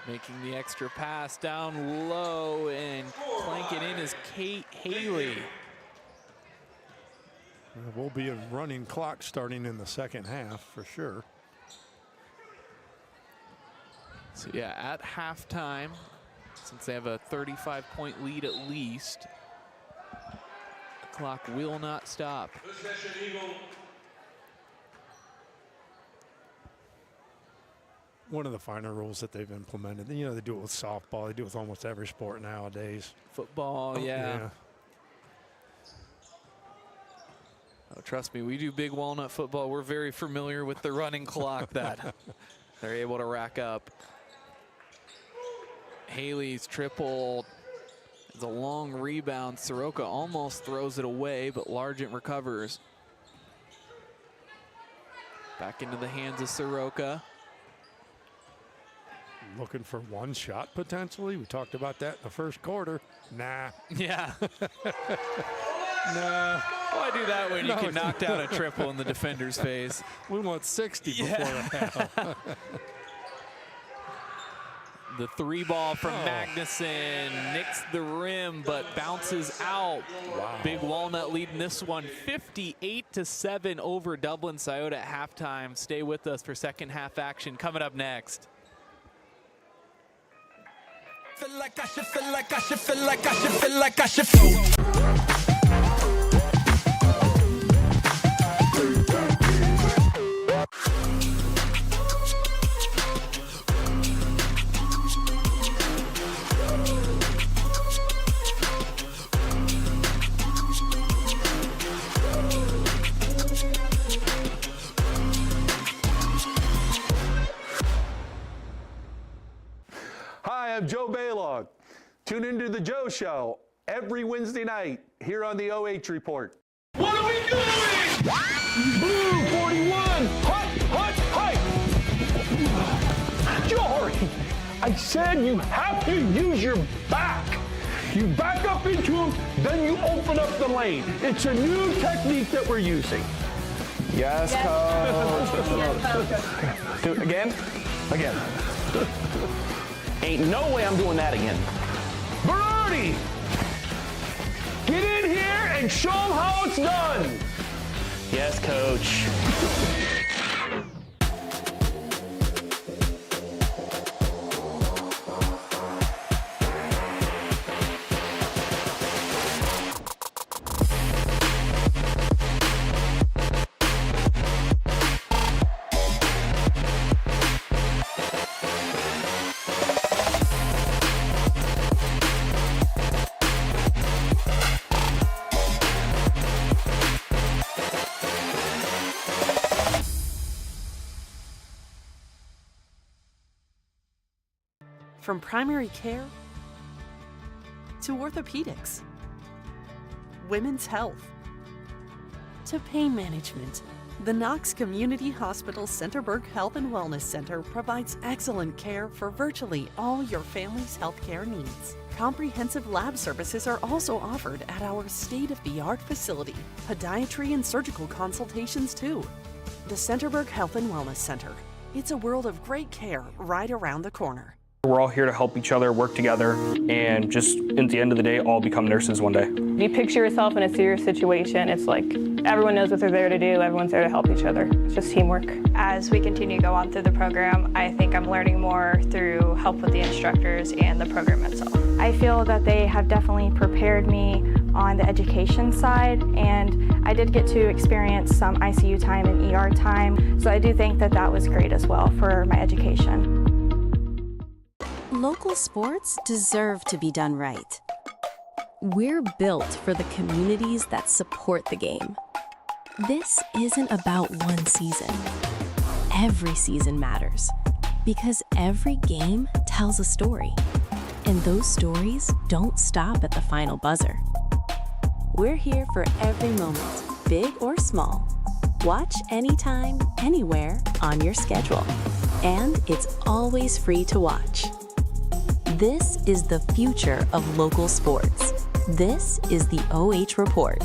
Making the extra pass down low and clanking in is Kate Haley. There will be a running clock starting in the second half for sure. So yeah, at halftime, since they have a 35-point lead at least, the clock will not stop. One of the finer rules that they've implemented. You know, they do it with softball. They do it with almost every sport nowadays. Football, yeah. Oh, trust me, we do Big Walnut football. We're very familiar with the running clock that they're able to rack up. Haley's triple is a long rebound. Soroka almost throws it away, but Largent recovers. Back into the hands of Soroka. Looking for one shot potentially. We talked about that in the first quarter. Nah. Yeah. Nah. Why do that when you can knock down a triple in the defender's face? We want 60 before the half. The three ball from Magnuson nicks the rim, but bounces out. Wow. Big Walnut leading this one 58-7 over Dublin Scioto at halftime. Stay with us for second half action coming up next. Feel like I should, feel like I should, feel like I should, feel like I should float. Hi, I'm Joe Baylog. Tune into The Joe Show every Wednesday night here on the OH Report. What are we doing? Blue 41, hut, Jory, I said you have to use your back. You back up into him, then you open up the lane. It's a new technique that we're using. Yes, coach. Do it again? Again. Ain't no way I'm doing that again. Baroni, get in here and show them how it's done. Yes, coach. From primary care to orthopedics, women's health to pain management, the Knox Community Hospital Centerburg Health and Wellness Center provides excellent care for virtually all your family's healthcare needs. Comprehensive lab services are also offered at our state-of-the-art facility. Podiatry and surgical consultations too. The Centerburg Health and Wellness Center. It's a world of great care right around the corner. We're all here to help each other, work together, and just at the end of the day, all become nurses one day. If you picture yourself in a serious situation, it's like everyone knows what they're there to do, everyone's there to help each other. It's just teamwork. As we continue to go on through the program, I think I'm learning more through help with the instructors and the program itself. I feel that they have definitely prepared me on the education side, and I did get to experience some ICU time and ER time, so I do think that that was great as well for my education. Local sports deserve to be done right. We're built for the communities that support the game. This isn't about one season. Every season matters because every game tells a story, and those stories don't stop at the final buzzer. We're here for every moment, big or small. Watch anytime, anywhere, on your schedule. And it's always free to watch. This is the future of local sports. This is the OH Report.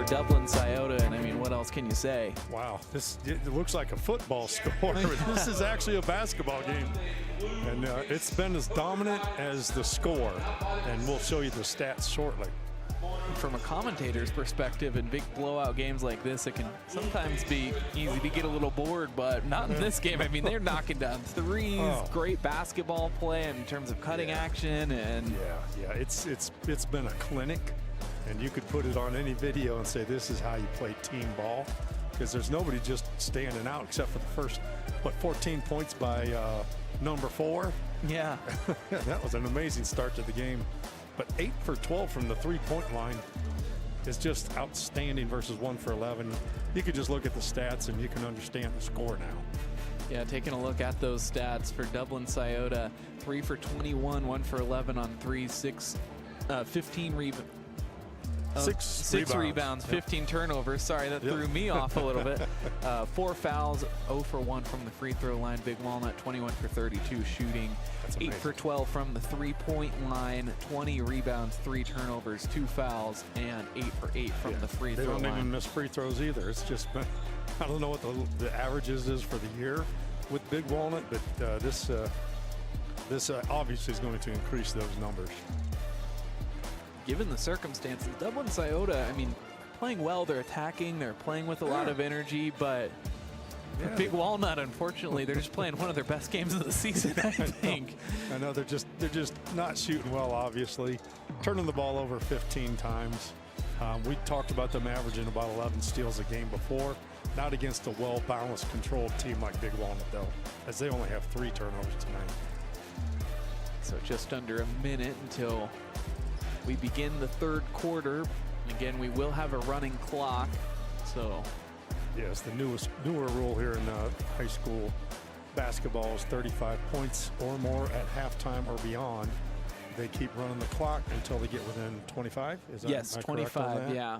Dublin Scioto, and I mean, what else can you say? Wow, it looks like a football score. This is actually a basketball game. And it's been as dominant as the score, and we'll show you the stats shortly. from a commentator's perspective, in big blowout games like this, it can sometimes be easy to get a little bored, but not in this game. I mean, they're knocking down threes, great basketball play in terms of cutting action, and it's been a clinic, and you could put it on any video and say this is how you play team ball, because there's nobody just standing out except for the first 14 points by number 4. Yeah. That was an amazing start to the game. But 8 for 12 from the three-point line is just outstanding versus 1 for 11. You could just look at the stats and you can understand the score now. Yeah, taking a look at those stats for Dublin Scioto, 3 for 21, 1 for 11 on 3, 15 rebounds. Six rebounds, 15 turnovers. Sorry, that threw me off a little bit. 4 fouls, 0 for 1 from the free throw line. Big Walnut, 21 for 32 shooting. 8 for 12 from the three-point line, 20 rebounds, 3 turnovers, 2 fouls, and 8 for 8 from the free throw line. They don't even miss free throws either. It's just been, I don't know what the averages is for the year with Big Walnut, but this obviously is going to increase those numbers. Given the circumstances, Dublin Scioto, I mean, playing well, they're attacking, they're playing with a lot of energy, but Big Walnut, unfortunately, they're just playing one of their best games of the season, I think. I know they're just not shooting well, obviously. Turning the ball over 15 times. We talked about them averaging about 11 steals a game before. Not against a well-balanced, controlled team like Big Walnut, though, as they only have 3 turnovers tonight. So just under a minute until we begin the third quarter. Again, we will have a running clock, so. Yes, the newer rule here in high school basketball is 35 points or more at halftime or beyond. They keep running the clock until they get within 25. Is that, yes, 25, yeah.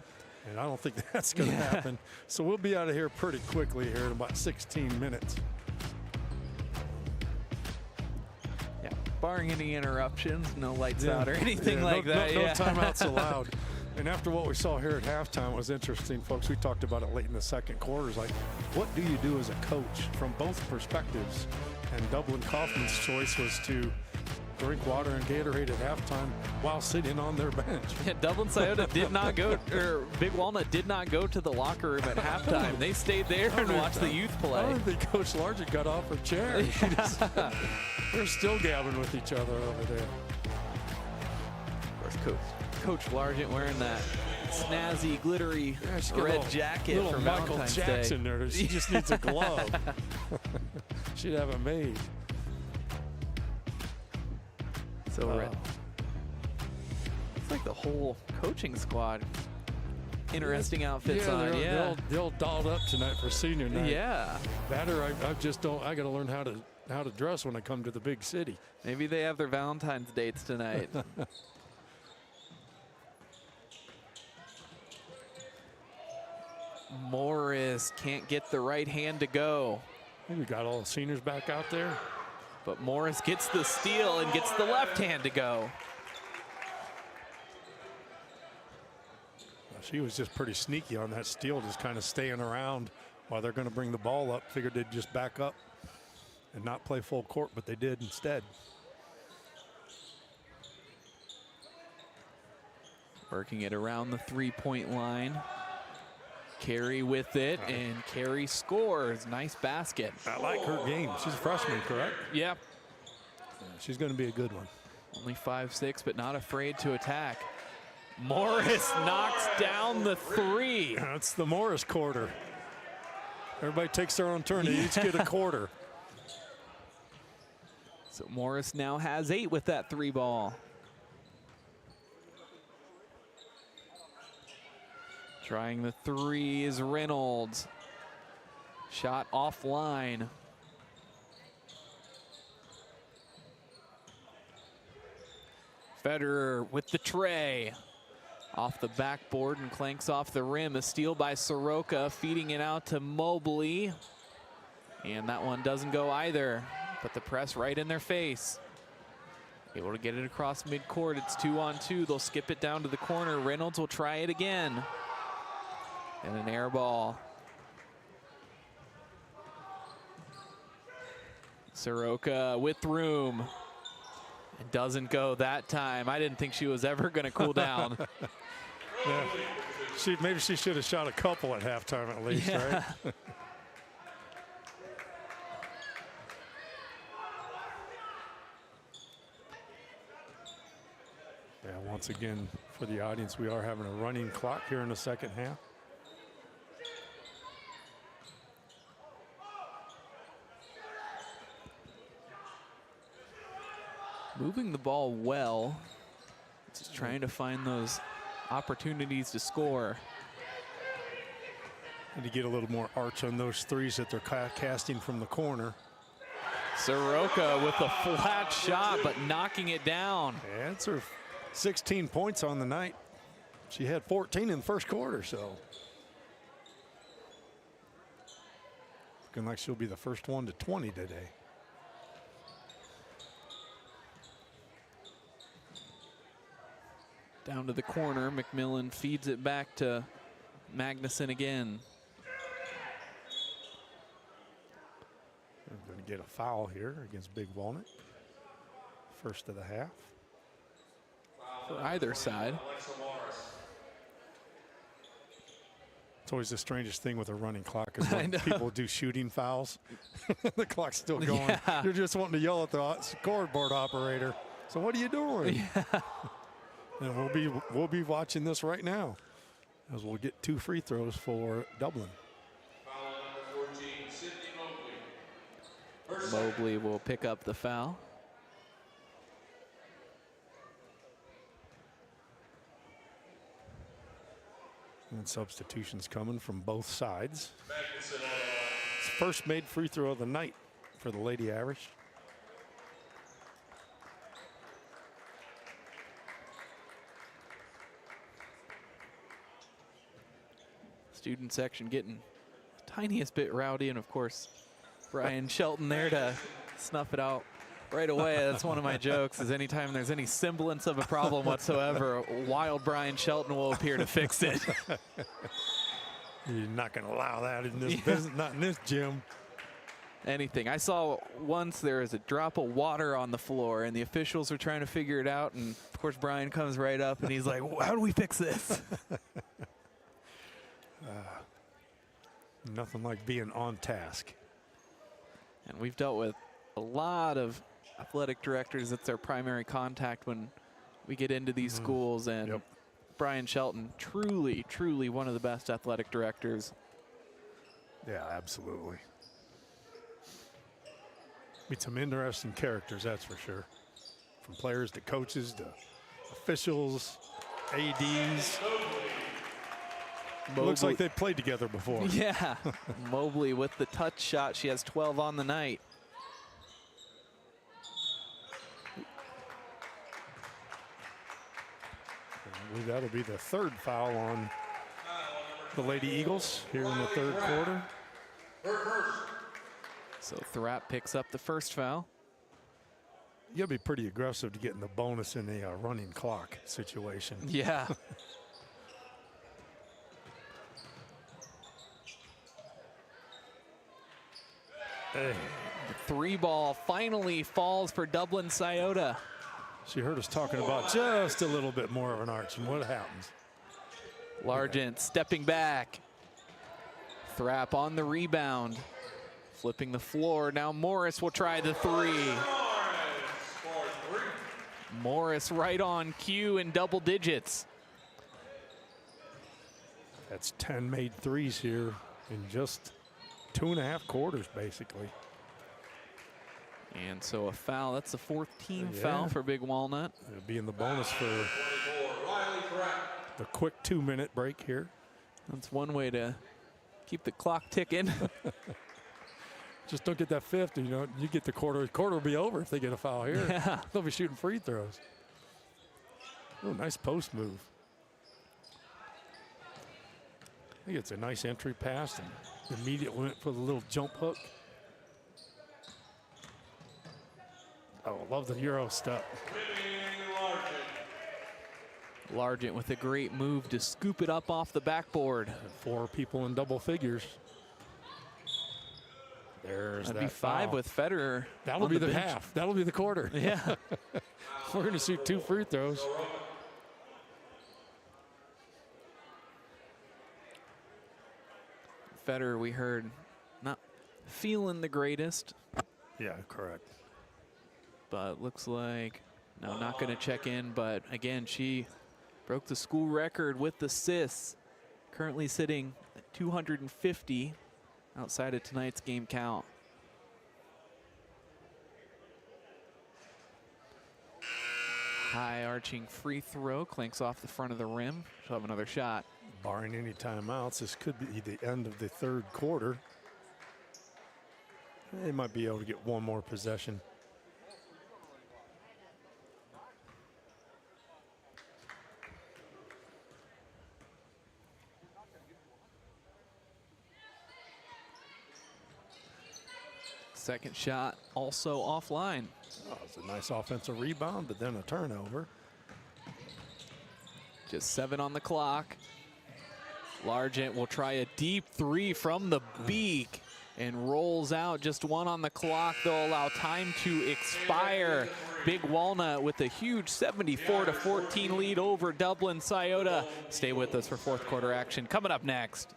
And I don't think that's going to happen. So we'll be out of here pretty quickly here in about 16 minutes. Yeah, barring any interruptions, no lights out or anything like that. No timeouts allowed. And after what we saw here at halftime, it was interesting, folks. We talked about it late in the second quarter. It's like, what do you do as a coach from both perspectives? And Dublin Kaufman's choice was to drink water and Gatorade at halftime while sitting on their bench. Yeah, Dublin Scioto did not go, or Big Walnut did not go to the locker room at halftime. They stayed there and watched the youth play. I don't think Coach Largent got off her chair. They're still gabbing with each other over there. Of course, Coach Largent wearing that snazzy, glittery red jacket for Michael Valentine's Jackson Day. there. She just needs a glove. She'd have it made. So it's like the whole coaching squad. Interesting outfits on. They're all dolled up tonight for senior night. Yeah. That or I just don't. I got to learn how to dress when I come to the big city. Maybe they have their Valentine's dates tonight. Morris can't get the right hand to go. We got all the seniors back out there. But Morris gets the steal and gets the left hand to go. She was just pretty sneaky on that steal, just kind of staying around while they're going to bring the ball up. Figured they'd just back up and not play full court, but they did instead. Working it around the three-point line. Carey with it, and Carey scores. Nice basket. I like her game. She's a freshman, correct? Yep. She's going to be a good one. Only 5'6", but not afraid to attack. Morris knocks down the 3. That's the Morris quarter. Everybody takes their own turn. They each get a quarter. So Morris now has 8 with that 3 ball. Trying the 3 is Reynolds. Shot offline. Federer with the tray. Off the backboard and clanks off the rim. A steal by Soroka, feeding it out to Mobley. And that one doesn't go either. Put the press right in their face. Able to get it across midcourt. It's 2-on-2. They'll skip it down to the corner. Reynolds will try it again. And an air ball. Soroka with room. It doesn't go that time. I didn't think she was ever going to cool down. Yeah. Maybe she should have shot a couple at halftime at least, Yeah. right? Yeah, once again, for the audience, we are having a running clock here in the second half. Moving the ball well. Just trying to find those opportunities to score. And to get a little more arch on those threes that they're casting from the corner. Soroka with a flat shot, but knocking it down. Yeah, it's her 16 points on the night. She had 14 in the first quarter, so. Looking like she'll be the first one to 20 today. Down to the corner, McMillan feeds it back to Magnuson again. We're going to get a foul here against Big Walnut. First of the half. For either side. It's always the strangest thing with a running clock is when people do shooting fouls. The clock's still going. Yeah. You're just wanting to yell at the scoreboard operator. So what are you doing? Yeah. And we'll be watching this right now as we'll get 2 free throws for Dublin. Mobley will pick up the foul. And substitutions coming from both sides. It's first made free throw of the night for the Lady Irish. Student section getting the tiniest bit rowdy, and of course, Brian Shelton there to snuff it out right away. That's one of my jokes, is anytime there's any semblance of a problem whatsoever, wild Brian Shelton will appear to fix it. You're not going to allow that in this business, not in this gym. Anything. I saw once there was a drop of water on the floor, and the officials were trying to figure it out, and of course Brian comes right up, and he's like, how do we fix this? Nothing like being on task. And we've dealt with a lot of athletic directors. That's their primary contact when we get into these schools. And Brian Shelton, truly, truly one of the best athletic directors. Yeah, absolutely. Meet some interesting characters, that's for sure. From players to coaches to officials, ADs. Looks like they've played together before. Yeah. Mobley with the touch shot. She has 12 on the night. I believe that'll be the third foul on the Lady Eagles here in the third quarter. So Thrapp picks up the first foul. You gotta be pretty aggressive to get in the bonus in a running clock situation. Yeah. Hey. The 3-ball finally falls for Dublin Scioto. She heard us talking about just a little bit more of an arch, and what happens? Largent stepping back. Thrapp on the rebound. Flipping the floor. Now Morris will try the 3. Morris right on cue in double digits. That's 10 made threes here in just 2.5 quarters, basically. And so a foul. That's the 4th team foul for Big Walnut. It'll be in the bonus for the quick 2-minute break here. That's one way to keep the clock ticking. Just don't get that 5th, you know, you get the quarter. Quarter will be over if they get a foul here. Yeah. They'll be shooting free throws. Oh, nice post move. I think it's a nice entry pass and immediate went for the little jump hook. Oh, love the Euro step. Largent with a great move to scoop it up off the backboard. 4 people in double figures. There's That'd that be 5 foul. with Federer. That'll be the half. That'll be the quarter. Yeah. We're going to shoot 2 free throws. Federer, we heard, not feeling the greatest. Yeah, correct. But looks like, no, not going to check in. But again, she broke the school record with assists. Currently sitting at 250 outside of tonight's game count. High arching free throw, clanks off the front of the rim. She'll have another shot. Barring any timeouts, this could be the end of the third quarter. They might be able to get one more possession. Second shot also offline. Oh, it's a nice offensive rebound, but then a turnover. Just 7 on the clock. Largent will try a deep 3 from the beak and rolls out. Just 1 on the clock. They'll allow time to expire. Big Walnut with a huge 74-14 lead over Dublin Scioto. Stay with us for fourth quarter action coming up next.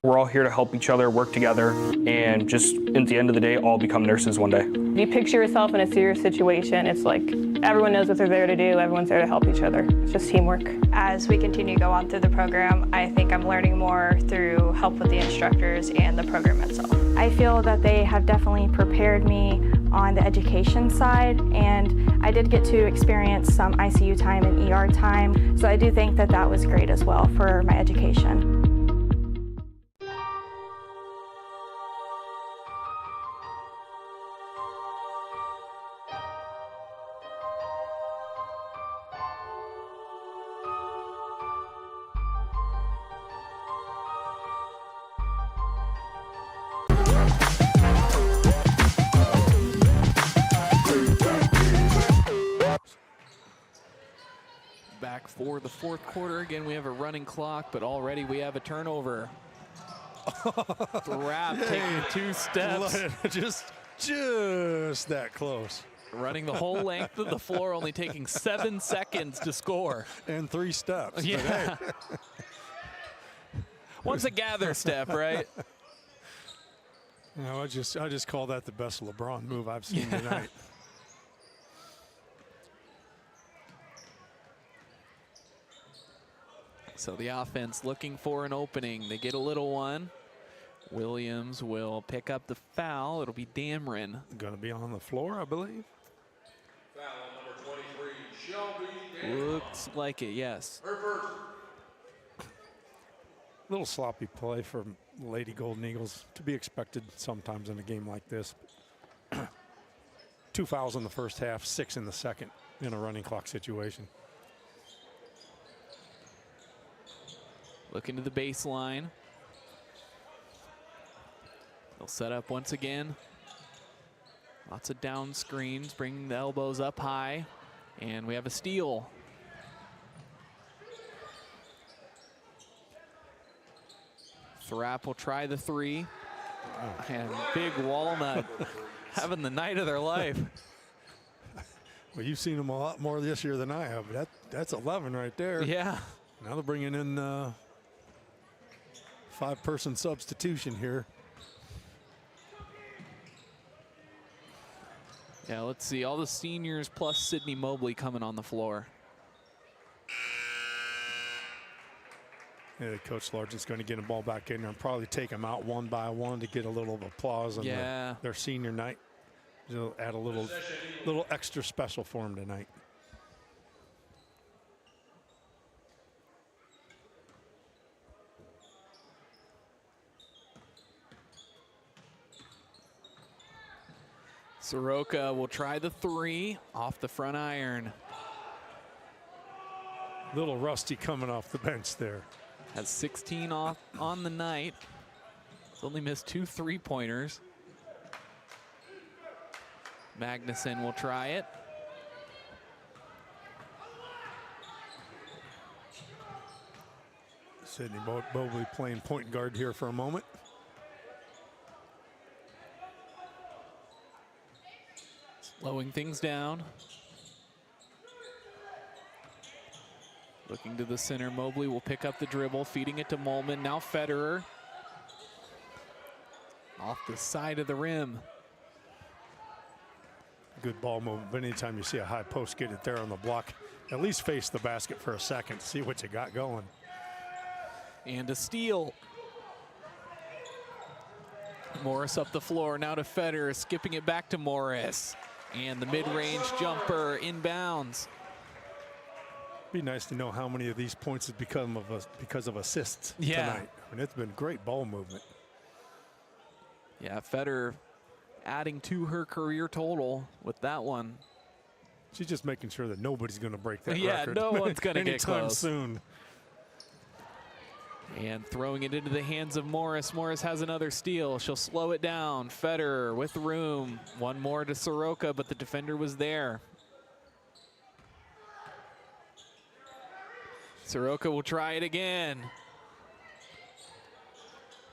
We're all here to help each other, work together, and just at the end of the day, all become nurses one day. If you picture yourself in a serious situation, it's like everyone knows what they're there to do, everyone's there to help each other. It's just teamwork. As we continue to go on through the program, I think I'm learning more through help with the instructors and the program itself. I feel that they have definitely prepared me on the education side, and I did get to experience some ICU time and ER time, so I do think that that was great as well for my education. Back for the fourth quarter. Again, we have a running clock, but already we have a turnover. Rapp taking 2 steps. Just that close. Running the whole length of the floor, only taking 7 seconds to score. And 3 steps. Yeah. Once a gather step, right? No, I just call that the best LeBron move I've seen tonight. So the offense looking for an opening. They get a little one. Williams will pick up the foul. It'll be Dameron. Going to be on the floor, I believe. Foul number 23, Shelby Dameron. Looks like it, yes. Little sloppy play from Lady Golden Eagles, to be expected sometimes in a game like this. 2 fouls in the first half, 6 in the second in a running clock situation. Looking to the baseline. They'll set up once again. Lots of down screens, bringing the elbows up high. And we have a steal. Thrapp will try the 3. And Big Walnut having the night of their life. Well, you've seen them a lot more this year than I have, but that's 11 right there. Yeah. Now they're bringing in 5-person substitution here. Yeah, let's see. All the seniors plus Sydney Mobley coming on the floor. Yeah, Coach Largent's going to get the ball back in there and probably take them out one by one to get a little applause on their senior night. They'll add a little extra special for them tonight. Soroka will try the 3 off the front iron. Little rusty coming off the bench there. Has 16 off on the night. He's only missed 2 3-pointers. Magnuson will try it. Sydney Mobley playing point guard here for a moment. Slowing things down. Looking to the center, Mobley will pick up the dribble, feeding it to Molman. Now Federer. Off the side of the rim. Good ball movement, but anytime you see a high post, get it there on the block. At least face the basket for a second, see what you got going. And a steal. Morris up the floor, now to Federer, skipping it back to Morris. And the mid-range jumper inbounds. Be nice to know how many of these points have become because of assists tonight. I mean, it's been great ball movement. Yeah, Federer adding to her career total with that one. She's just making sure that nobody's going to break that record. Yeah, no one's going to get close. soon. And throwing it into the hands of Morris. Morris has another steal. She'll slow it down. Federer with room. One more to Soroka, but the defender was there. Soroka will try it again.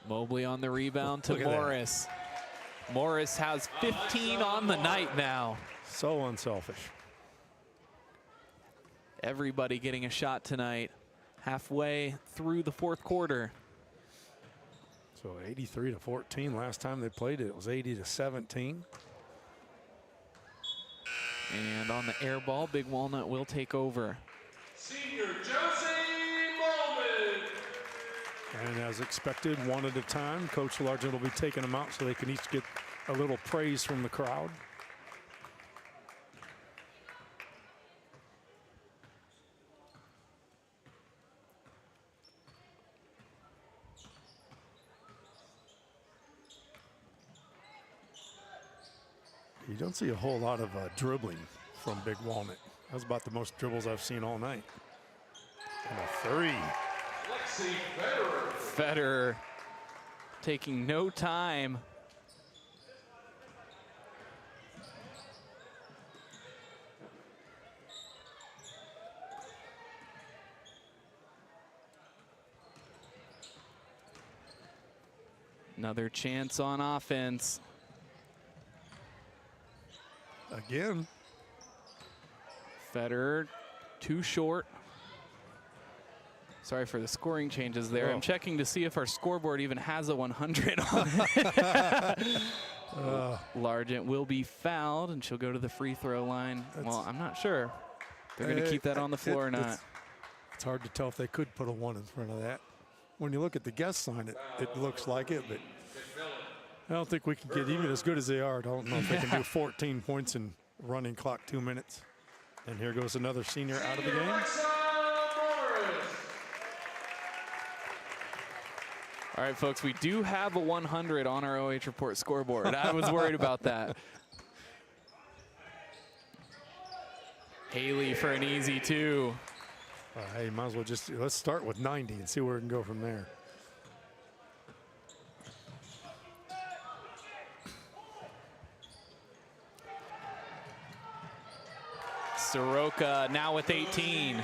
Mobley on the rebound to Morris. Morris has 15 on the night now. So unselfish. Everybody getting a shot tonight. Halfway through the fourth quarter. So 83-14. Last time they played it was 80-17. And on the air ball, Big Walnut will take over. Senior Josie Molman. And as expected, one at a time, Coach Largent will be taking them out so they can each get a little praise from the crowd. You don't see a whole lot of dribbling from Big Walnut. That was about the most dribbles I've seen all night. And a three. Federer taking no time. Another chance on offense. Again. Federer too short. Sorry for the scoring changes there. I'm checking to see if our scoreboard even has a 100 on it. Largent will be fouled, and she'll go to the free throw line. Well, I'm not sure. They're going to keep that on the floor or not. It's hard to tell if they could put a 1 in front of that. When you look at the guest sign, it looks like it, but I don't think we can get even as good as they are. I don't know if they can do 14 points in running clock 2 minutes. And here goes another senior out of the game. All right, folks, we do have a 100 on our OH Report scoreboard. I was worried about that. Haley for an easy 2. Hey, might as well let's start with 90 and see where we can go from there. Soroka now with 18.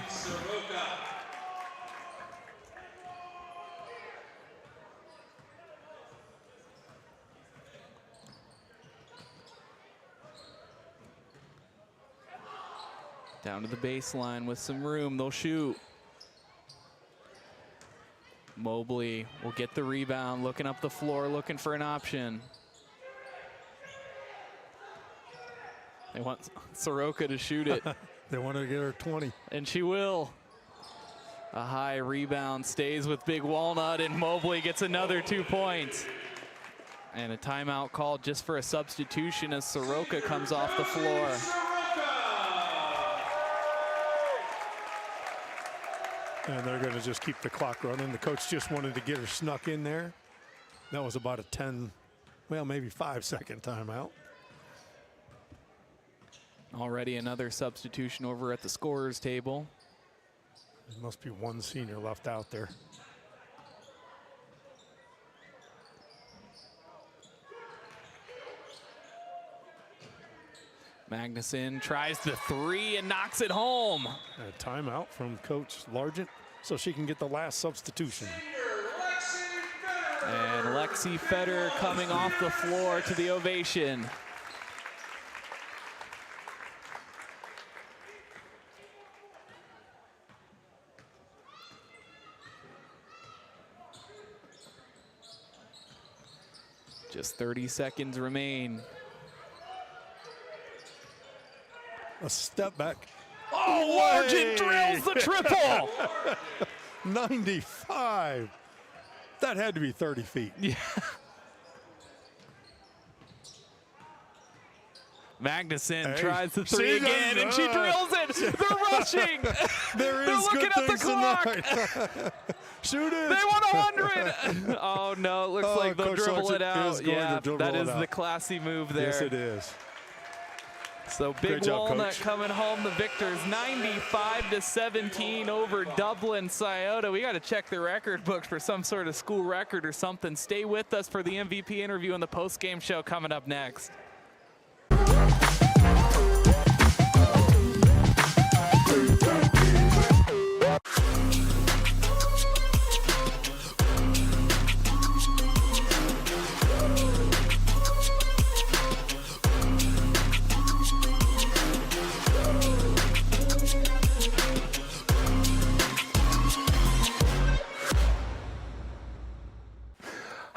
Down to the baseline with some room, they'll shoot. Mobley will get the rebound, looking up the floor, looking for an option. They want Soroka to shoot it. They want to get her 20. And she will. A high rebound stays with Big Walnut, and Mobley gets another 2 points. And a timeout called just for a substitution as Soroka comes off the floor. And they're going to just keep the clock running. The coach just wanted to get her snuck in there. That was about a 10, well, maybe 5-second timeout. Already another substitution over at the scorer's table. There must be one senior left out there. Magnuson tries the 3 and knocks it home. A timeout from Coach Largent so she can get the last substitution. And Lexi Federer coming off the floor to the ovation. Just 30 seconds remain. A step back. Oh, Largent drills the triple. 95. That had to be 30 feet. Yeah. Magnuson tries the three again, and she drills it. They're rushing. They're looking at the clock. Shoot it. They want 100. Oh, no. It looks like they'll Coach dribble Sargent it out. is going Yeah, to dribble that it is out. the classy move there. Yes, it is. So Big Great job, Walnut Coach. coming home the victors, 95-17 over Dublin Scioto. We got to check the record books for some sort of school record or something. Stay with us for the MVP interview and the post-game show coming up next.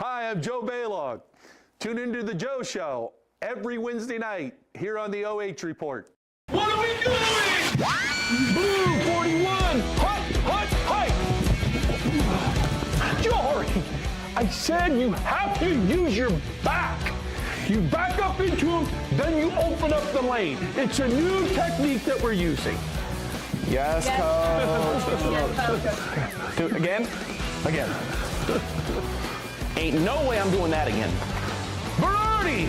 Hi, I'm Joe Baylog. Tune into The Joe Show every Wednesday night here on the OH Report. What are we doing? Blue 41, hut, Jory, I said you have to use your back. You back up into him, then you open up the lane. It's a new technique that we're using. Yes, coach. Do it again. Ain't no way I'm doing that again. Berardi,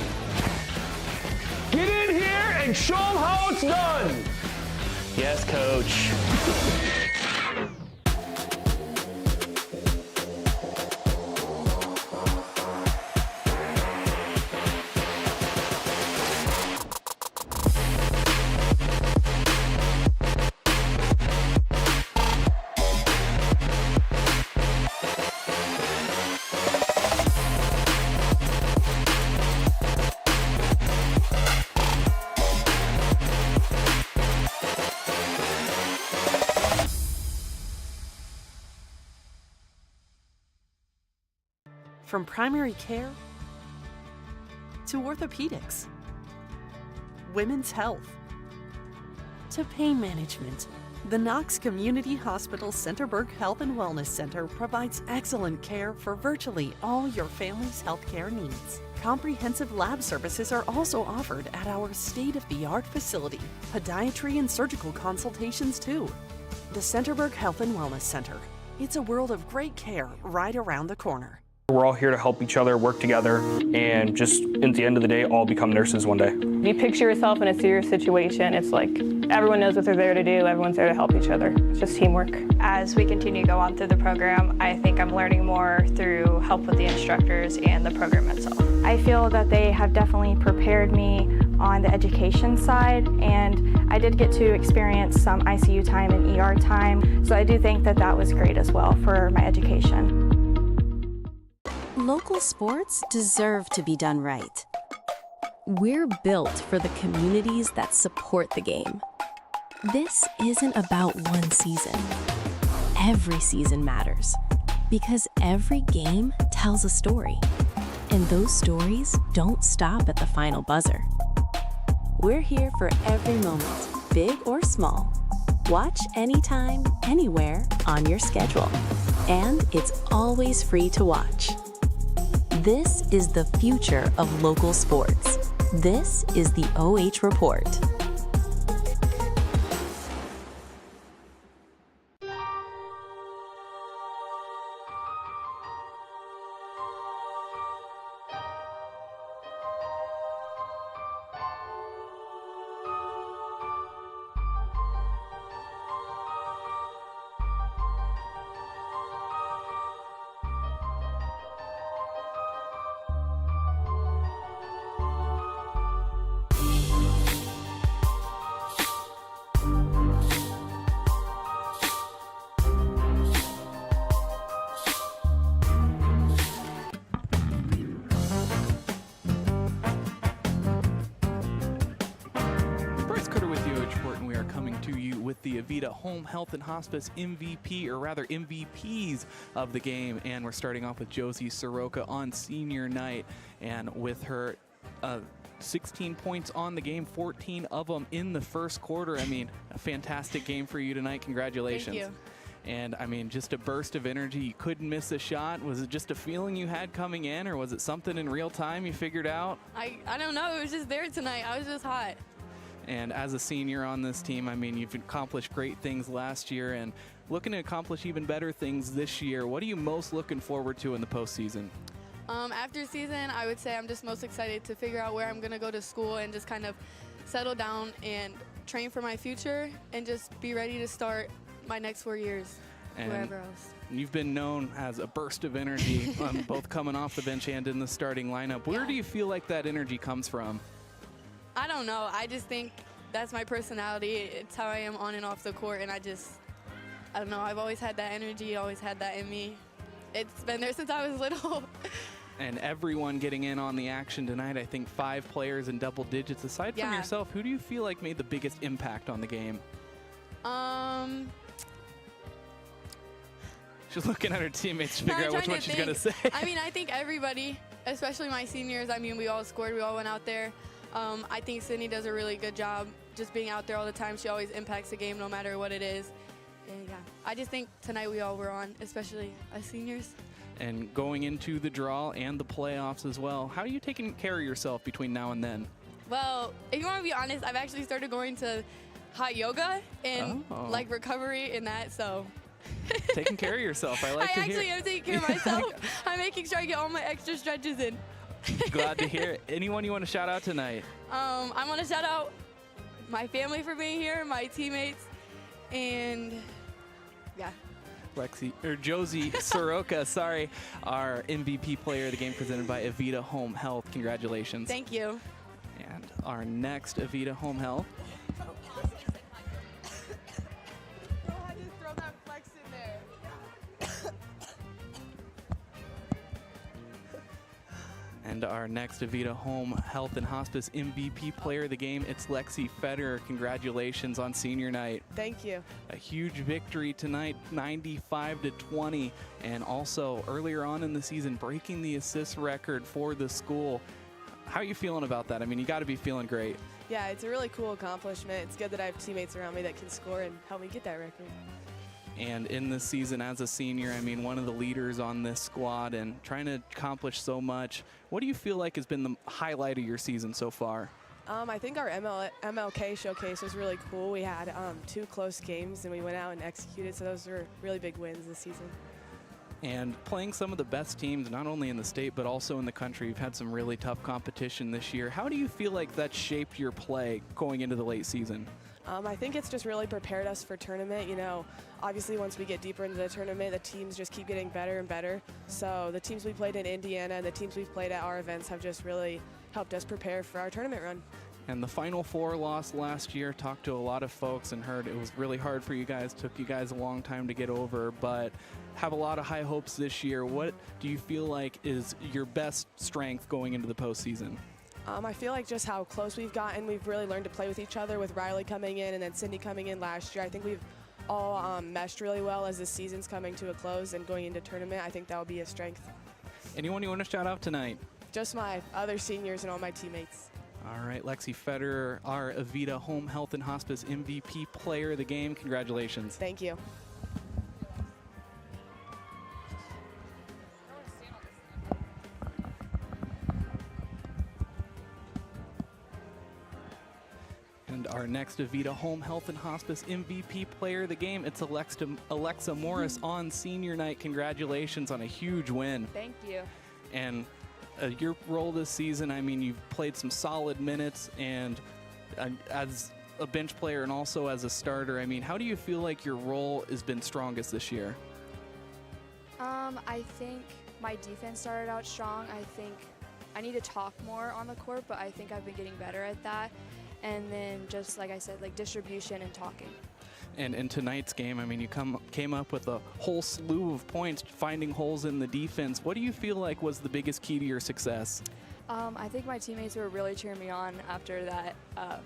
get in here and show them how it's done. Yes, coach. From primary care to orthopedics, women's health to pain management, the Knox Community Hospital Centerburg Health and Wellness Center provides excellent care for virtually all your family's healthcare needs. Comprehensive lab services are also offered at our state-of-the-art facility. Podiatry and surgical consultations too. The Centerburg Health and Wellness Center. It's a world of great care right around the corner. We're all here to help each other, work together, and just at the end of the day, all become nurses one day. If you picture yourself in a serious situation, it's like everyone knows what they're there to do, everyone's there to help each other. It's just teamwork. As we continue to go on through the program, I think I'm learning more through help with the instructors and the program itself. I feel that they have definitely prepared me on the education side, and I did get to experience some ICU time and ER time, so I do think that that was great as well for my education. Local sports deserve to be done right. We're built for the communities that support the game. This isn't about one season. Every season matters because every game tells a story, and those stories don't stop at the final buzzer. We're here for every moment, big or small. Watch anytime, anywhere on your schedule, and it's always free to watch. This is the future of local sports. This is the OH Report. with the Avita Home Health and Hospice MVP, or rather MVPs of the game. And we're starting off with Josie Soroka on senior night, and with her 16 points on the game, 14 of them in the first quarter. I mean, a fantastic game for you tonight. Congratulations. Thank you. And I mean, just a burst of energy. You couldn't miss a shot. Was it just a feeling you had coming in, or was it something in real time you figured out? I don't know. It was just there tonight. I was just hot. And as a senior on this team, I mean, you've accomplished great things last year and looking to accomplish even better things this year. What are you most looking forward to in the postseason? After season, I would say I'm just most excited to figure out where I'm going to go to school and just kind of settle down and train for my future and just be ready to start my next 4 years, and wherever else. You've been known as a burst of energy, both coming off the bench and in the starting lineup. Where do you feel like that energy comes from? I don't know. I just think that's my personality. It's how I am on and off the court, and I don't know. I've always had that energy, always had that in me. It's been there since I was little. And everyone getting in on the action tonight. I think 5 players in double digits. Aside from yourself, who do you feel like made the biggest impact on the game? She's looking at her teammates to figure out which one she's going to say. I mean, I think everybody, especially my seniors, I mean, we all scored. We all went out there. I think Sydney does a really good job just being out there all the time. She always impacts the game no matter what it is. And yeah, I just think tonight we all were on, especially us seniors. And going into the draw and the playoffs as well, how are you taking care of yourself between now and then? Well, if you want to be honest, I've actually started going to hot yoga and like recovery and that, so. Taking care of yourself, I like to hear. I actually am taking care of myself. I'm making sure I get all my extra stretches in. Glad to hear it. Anyone you want to shout out tonight? I want to shout out my family for being here, my teammates, and yeah. Josie Soroka, sorry, our MVP player of the game presented by Avita Home Health. Congratulations. Thank you. And our next Avita Home Health. And our next Avita Home Health and Hospice MVP player of the game, it's Lexi Federer. Congratulations on senior night. Thank you. A huge victory tonight, 95-20, and also earlier on in the season, breaking the assist record for the school. How are you feeling about that? I mean, you got to be feeling great. Yeah, it's a really cool accomplishment. It's good that I have teammates around me that can score and help me get that record. And in this season as a senior, I mean, one of the leaders on this squad and trying to accomplish so much. What do you feel like has been the highlight of your season so far? I think our MLK showcase was really cool. We had 2 close games and we went out and executed, so those were really big wins this season. And playing some of the best teams, not only in the state, but also in the country. You've had some really tough competition this year. How do you feel like that shaped your play going into the late season? I think it's just really prepared us for tournament. You know, obviously once we get deeper into the tournament, the teams just keep getting better and better. So the teams we played in Indiana and the teams we've played at our events have just really helped us prepare for our tournament run. And the Final Four loss last year, talked to a lot of folks and heard it was really hard for you guys, took you guys a long time to get over, but have a lot of high hopes this year. What do you feel like is your best strength going into the postseason? I feel like just how close we've gotten. We've really learned to play with each other, with Riley coming in and then Cindy coming in last year. I think we've all meshed really well as the season's coming to a close and going into tournament. I think that will be a strength. Anyone you want to shout out tonight? Just my other seniors and all my teammates. All right, Lexi Federer, our Avita Home Health and Hospice MVP player of the game. Congratulations. Thank you. And our next Avita Home Health and Hospice MVP player of the game, it's Alexa Morris on senior night. Congratulations on a huge win. Thank you. And your role this season, I mean, you've played some solid minutes, and as a bench player and also as a starter, I mean, how do you feel like your role has been strongest this year? I think my defense started out strong. I think I need to talk more on the court, but I think I've been getting better at that. And then just like I said, like distribution and talking. And in tonight's game, I mean, you came up with a whole slew of points, finding holes in the defense. What do you feel like was the biggest key to your success? I think my teammates were really cheering me on after that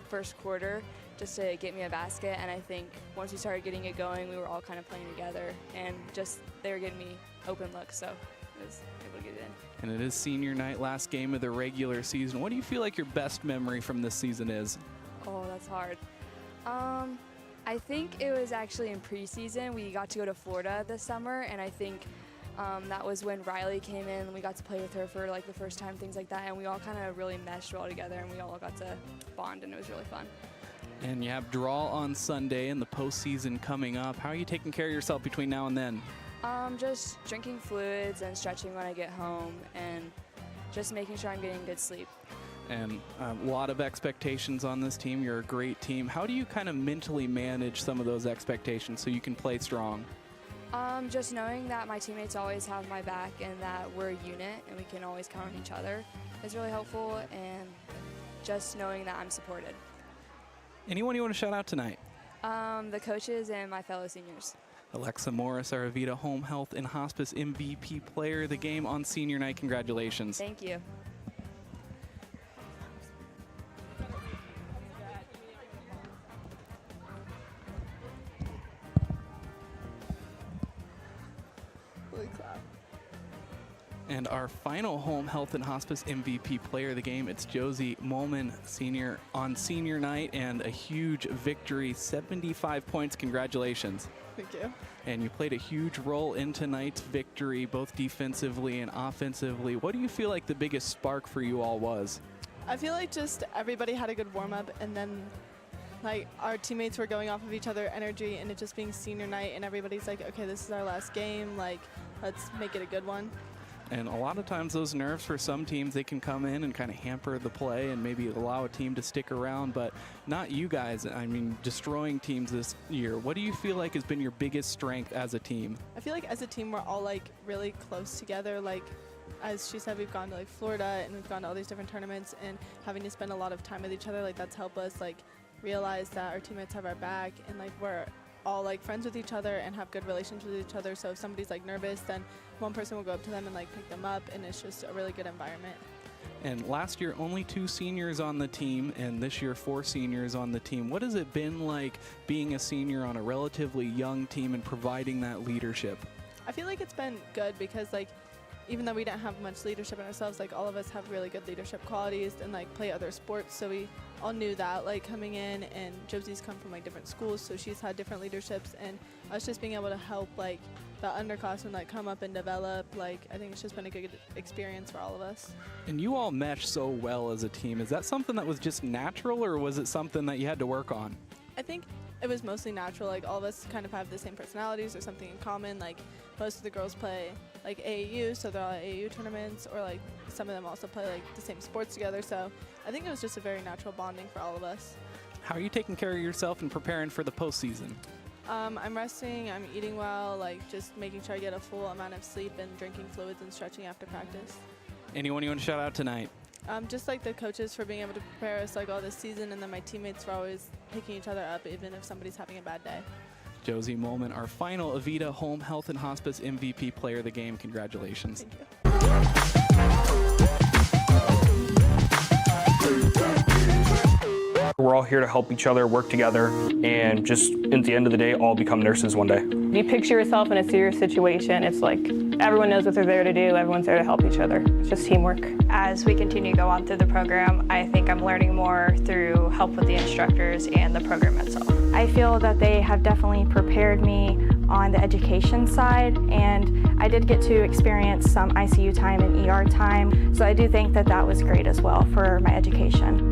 first quarter, just to get me a basket. And I think once we started getting it going, we were all kind of playing together, and just they were getting me open looks, so I was able to get it in. And it is senior night, last game of the regular season. What do you feel like your best memory from this season is? Oh, that's hard. I think it was actually in preseason. We got to go to Florida this summer, and I think that was when Riley came in and we got to play with her for like the first time, things like that, and we all kind of really meshed well together, and we all got to bond, and it was really fun. And you have draw on Sunday and the postseason coming up. How are you taking care of yourself between now and then? Just drinking fluids and stretching when I get home, and just making sure I'm getting good sleep. And a lot of expectations on this team. You're a great team. How do you kind of mentally manage some of those expectations so you can play strong? Just knowing that my teammates always have my back and that we're a unit and we can always count on each other is really helpful, and just knowing that I'm supported. Anyone you want to shout out tonight? The coaches and my fellow seniors. Alexa Morris, our Avita Home Health and Hospice MVP player of the game on senior night. Congratulations. Thank you. And our final Home Health and Hospice MVP player of the game, it's Josie Molman, senior on senior night, and a huge victory, 75 points. Congratulations. Thank you. And you played a huge role in tonight's victory, both defensively and offensively. What do you feel like the biggest spark for you all was? I feel like just everybody had a good warm-up, and then like our teammates were going off of each other energy, and it just being senior night, and everybody's like, okay, this is our last game, like let's make it a good one. And a lot of times those nerves for some teams, they can come in and kind of hamper the play and maybe allow a team to stick around, but not you guys. I mean, destroying teams this year. What do you feel like has been your biggest strength as a team? I feel like as a team, we're all like really close together. Like, as she said, we've gone to like Florida and we've gone to all these different tournaments, and having to spend a lot of time with each other, like that's helped us like realize that our teammates have our back, and like we're all like friends with each other and have good relations with each other. So if somebody's like nervous, then one person will go up to them and like pick them up, and it's just a really good environment. And last year, only 2 seniors on the team, and this year 4 seniors on the team. What has it been like being a senior on a relatively young team and providing that leadership? I feel like it's been good because like even though we didn't have much leadership in ourselves, like all of us have really good leadership qualities and like play other sports, so we all knew that like coming in. And Josie's come from like different schools, so she's had different leaderships, and us just being able to help like the underclassmen like come up and develop, like I think it's just been a good experience for all of us. And you all mesh so well as a team. Is that something that was just natural, or was it something that you had to work on? I think it was mostly natural. Like all of us kind of have the same personalities or something in common. Like most of the girls play like AAU, so they're all at AAU tournaments, or like some of them also play like the same sports together. So I think it was just a very natural bonding for all of us. How are you taking care of yourself and preparing for the postseason? I'm resting, I'm eating well, like just making sure I get a full amount of sleep and drinking fluids and stretching after practice. Anyone you want to shout out tonight? Just like the coaches for being able to prepare us like all this season, and then my teammates for always picking each other up even if somebody's having a bad day. Josie Molman, our final Avita Home Health and Hospice MVP player of the game. Congratulations. Thank you. We're all here to help each other, work together, and just at the end of the day, all become nurses one day. You picture yourself in a serious situation, it's like everyone knows what they're there to do, everyone's there to help each other. It's just teamwork. As we continue to go on through the program, I think I'm learning more through help with the instructors and the program itself. I feel that they have definitely prepared me on the education side, and I did get to experience some ICU time and ER time, so I do think that that was great as well for my education.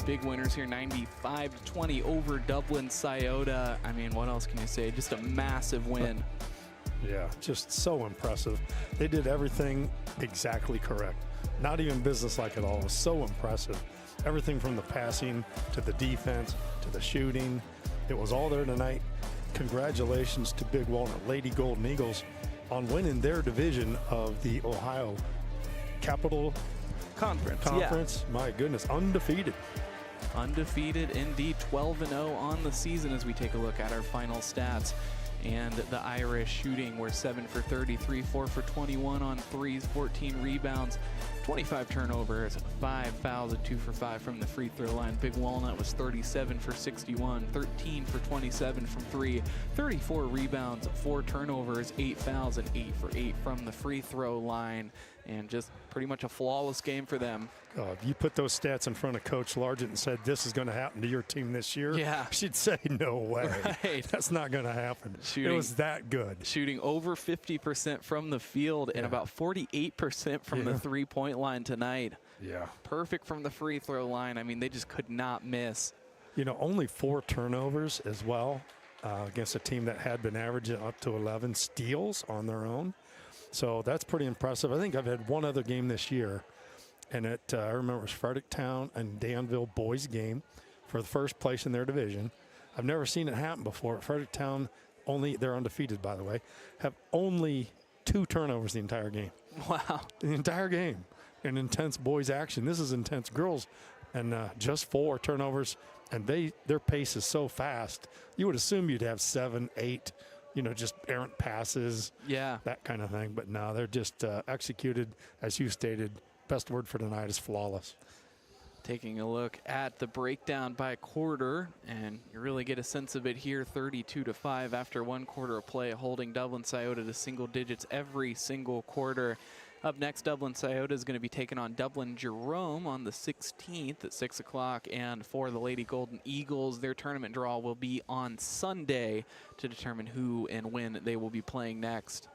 big winners here, 95-20 over Dublin Scioto. I mean, what else can you say? Just a massive win. Yeah, just so impressive. They did everything exactly correct. Not even businesslike at all. It was so impressive. Everything from the passing to the defense to the shooting. It was all there tonight. Congratulations to Big Walnut Lady Golden Eagles on winning their division of the Ohio Capital Conference. Yeah. My goodness, undefeated. Undefeated indeed, 12-0 on the season as we take a look at our final stats. And the Irish shooting were 7 for 33, 4 for 21 on threes, 14 rebounds, 25 turnovers, 5 fouls, and 2 for 5 from the free throw line. Big Walnut was 37 for 61, 13 for 27 from 3, 34 rebounds, 4 turnovers, 8 fouls, and 8 for 8 from the free throw line. And just pretty much a flawless game for them. If you put those stats in front of Coach Largent and said, this is going to happen to your team this year, yeah, she'd say, no way. Right. That's not going to happen. Shooting, it was that good. Shooting over 50% from the field and about 48% from the three-point line tonight. Yeah. Perfect from the free throw line. I mean, they just could not miss. You know, only 4 turnovers as well against a team that had been averaging up to 11 steals on their own. So that's pretty impressive. I think I've had one other game this year, and I remember it was Fredericktown and Danville boys game for the first place in their division. I've never seen it happen before. Fredericktown, they're undefeated, by the way, have only 2 turnovers the entire game. Wow. The entire game. An intense boys action. This is intense girls, and just 4 turnovers, and their pace is so fast. You would assume you'd have 7, 8, just errant passes, that kind of thing. But no, they're just executed, as you stated. Best word for tonight is flawless. Taking a look at the breakdown by quarter, and you really get a sense of it here, 32-5 after 1 quarter of play, holding Dublin Scioto to single digits every single quarter. Up next, Dublin Scioto is going to be taking on Dublin Jerome on the 16th at 6 o'clock. And for the Lady Golden Eagles, their tournament draw will be on Sunday to determine who and when they will be playing next.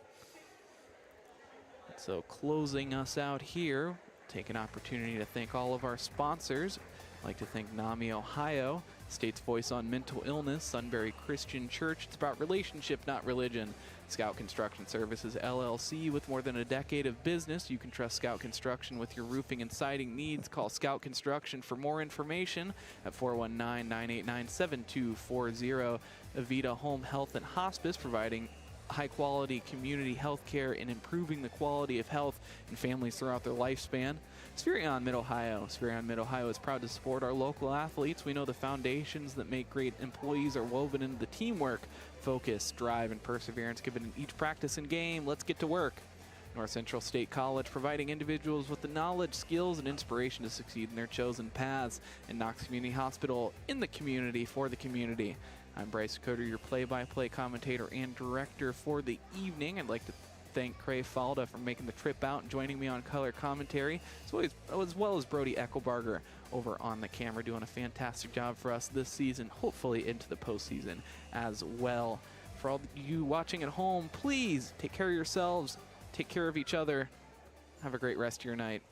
So closing us out here, take an opportunity to thank all of our sponsors. I'd like to thank NAMI Ohio, State's Voice on Mental Illness, Sunbury Christian Church. It's about relationship, not religion. Scout Construction Services, LLC. With more than a decade of business, you can trust Scout Construction with your roofing and siding needs. Call Scout Construction for more information at 419-989-7240. Avita Home Health and Hospice, providing high-quality community health care and improving the quality of health in families throughout their lifespan. Spherion Mid-Ohio. Spherion Mid-Ohio is proud to support our local athletes. We know the foundations that make great employees are woven into the teamwork, focus, drive, and perseverance given in each practice and game. Let's get to work. North Central State College, providing individuals with the knowledge, skills, and inspiration to succeed in their chosen paths. And Knox Community Hospital, in the community, for the community. I'm Bryce, your play-by-play commentator and director for the evening. I'd like to thank Cray Falde for making the trip out and joining me on color commentary, as well as Brody Eckelbarger over on the camera, doing a fantastic job for us this season, hopefully into the postseason as well. For all you watching at home, please take care of yourselves, take care of each other. Have a great rest of your night.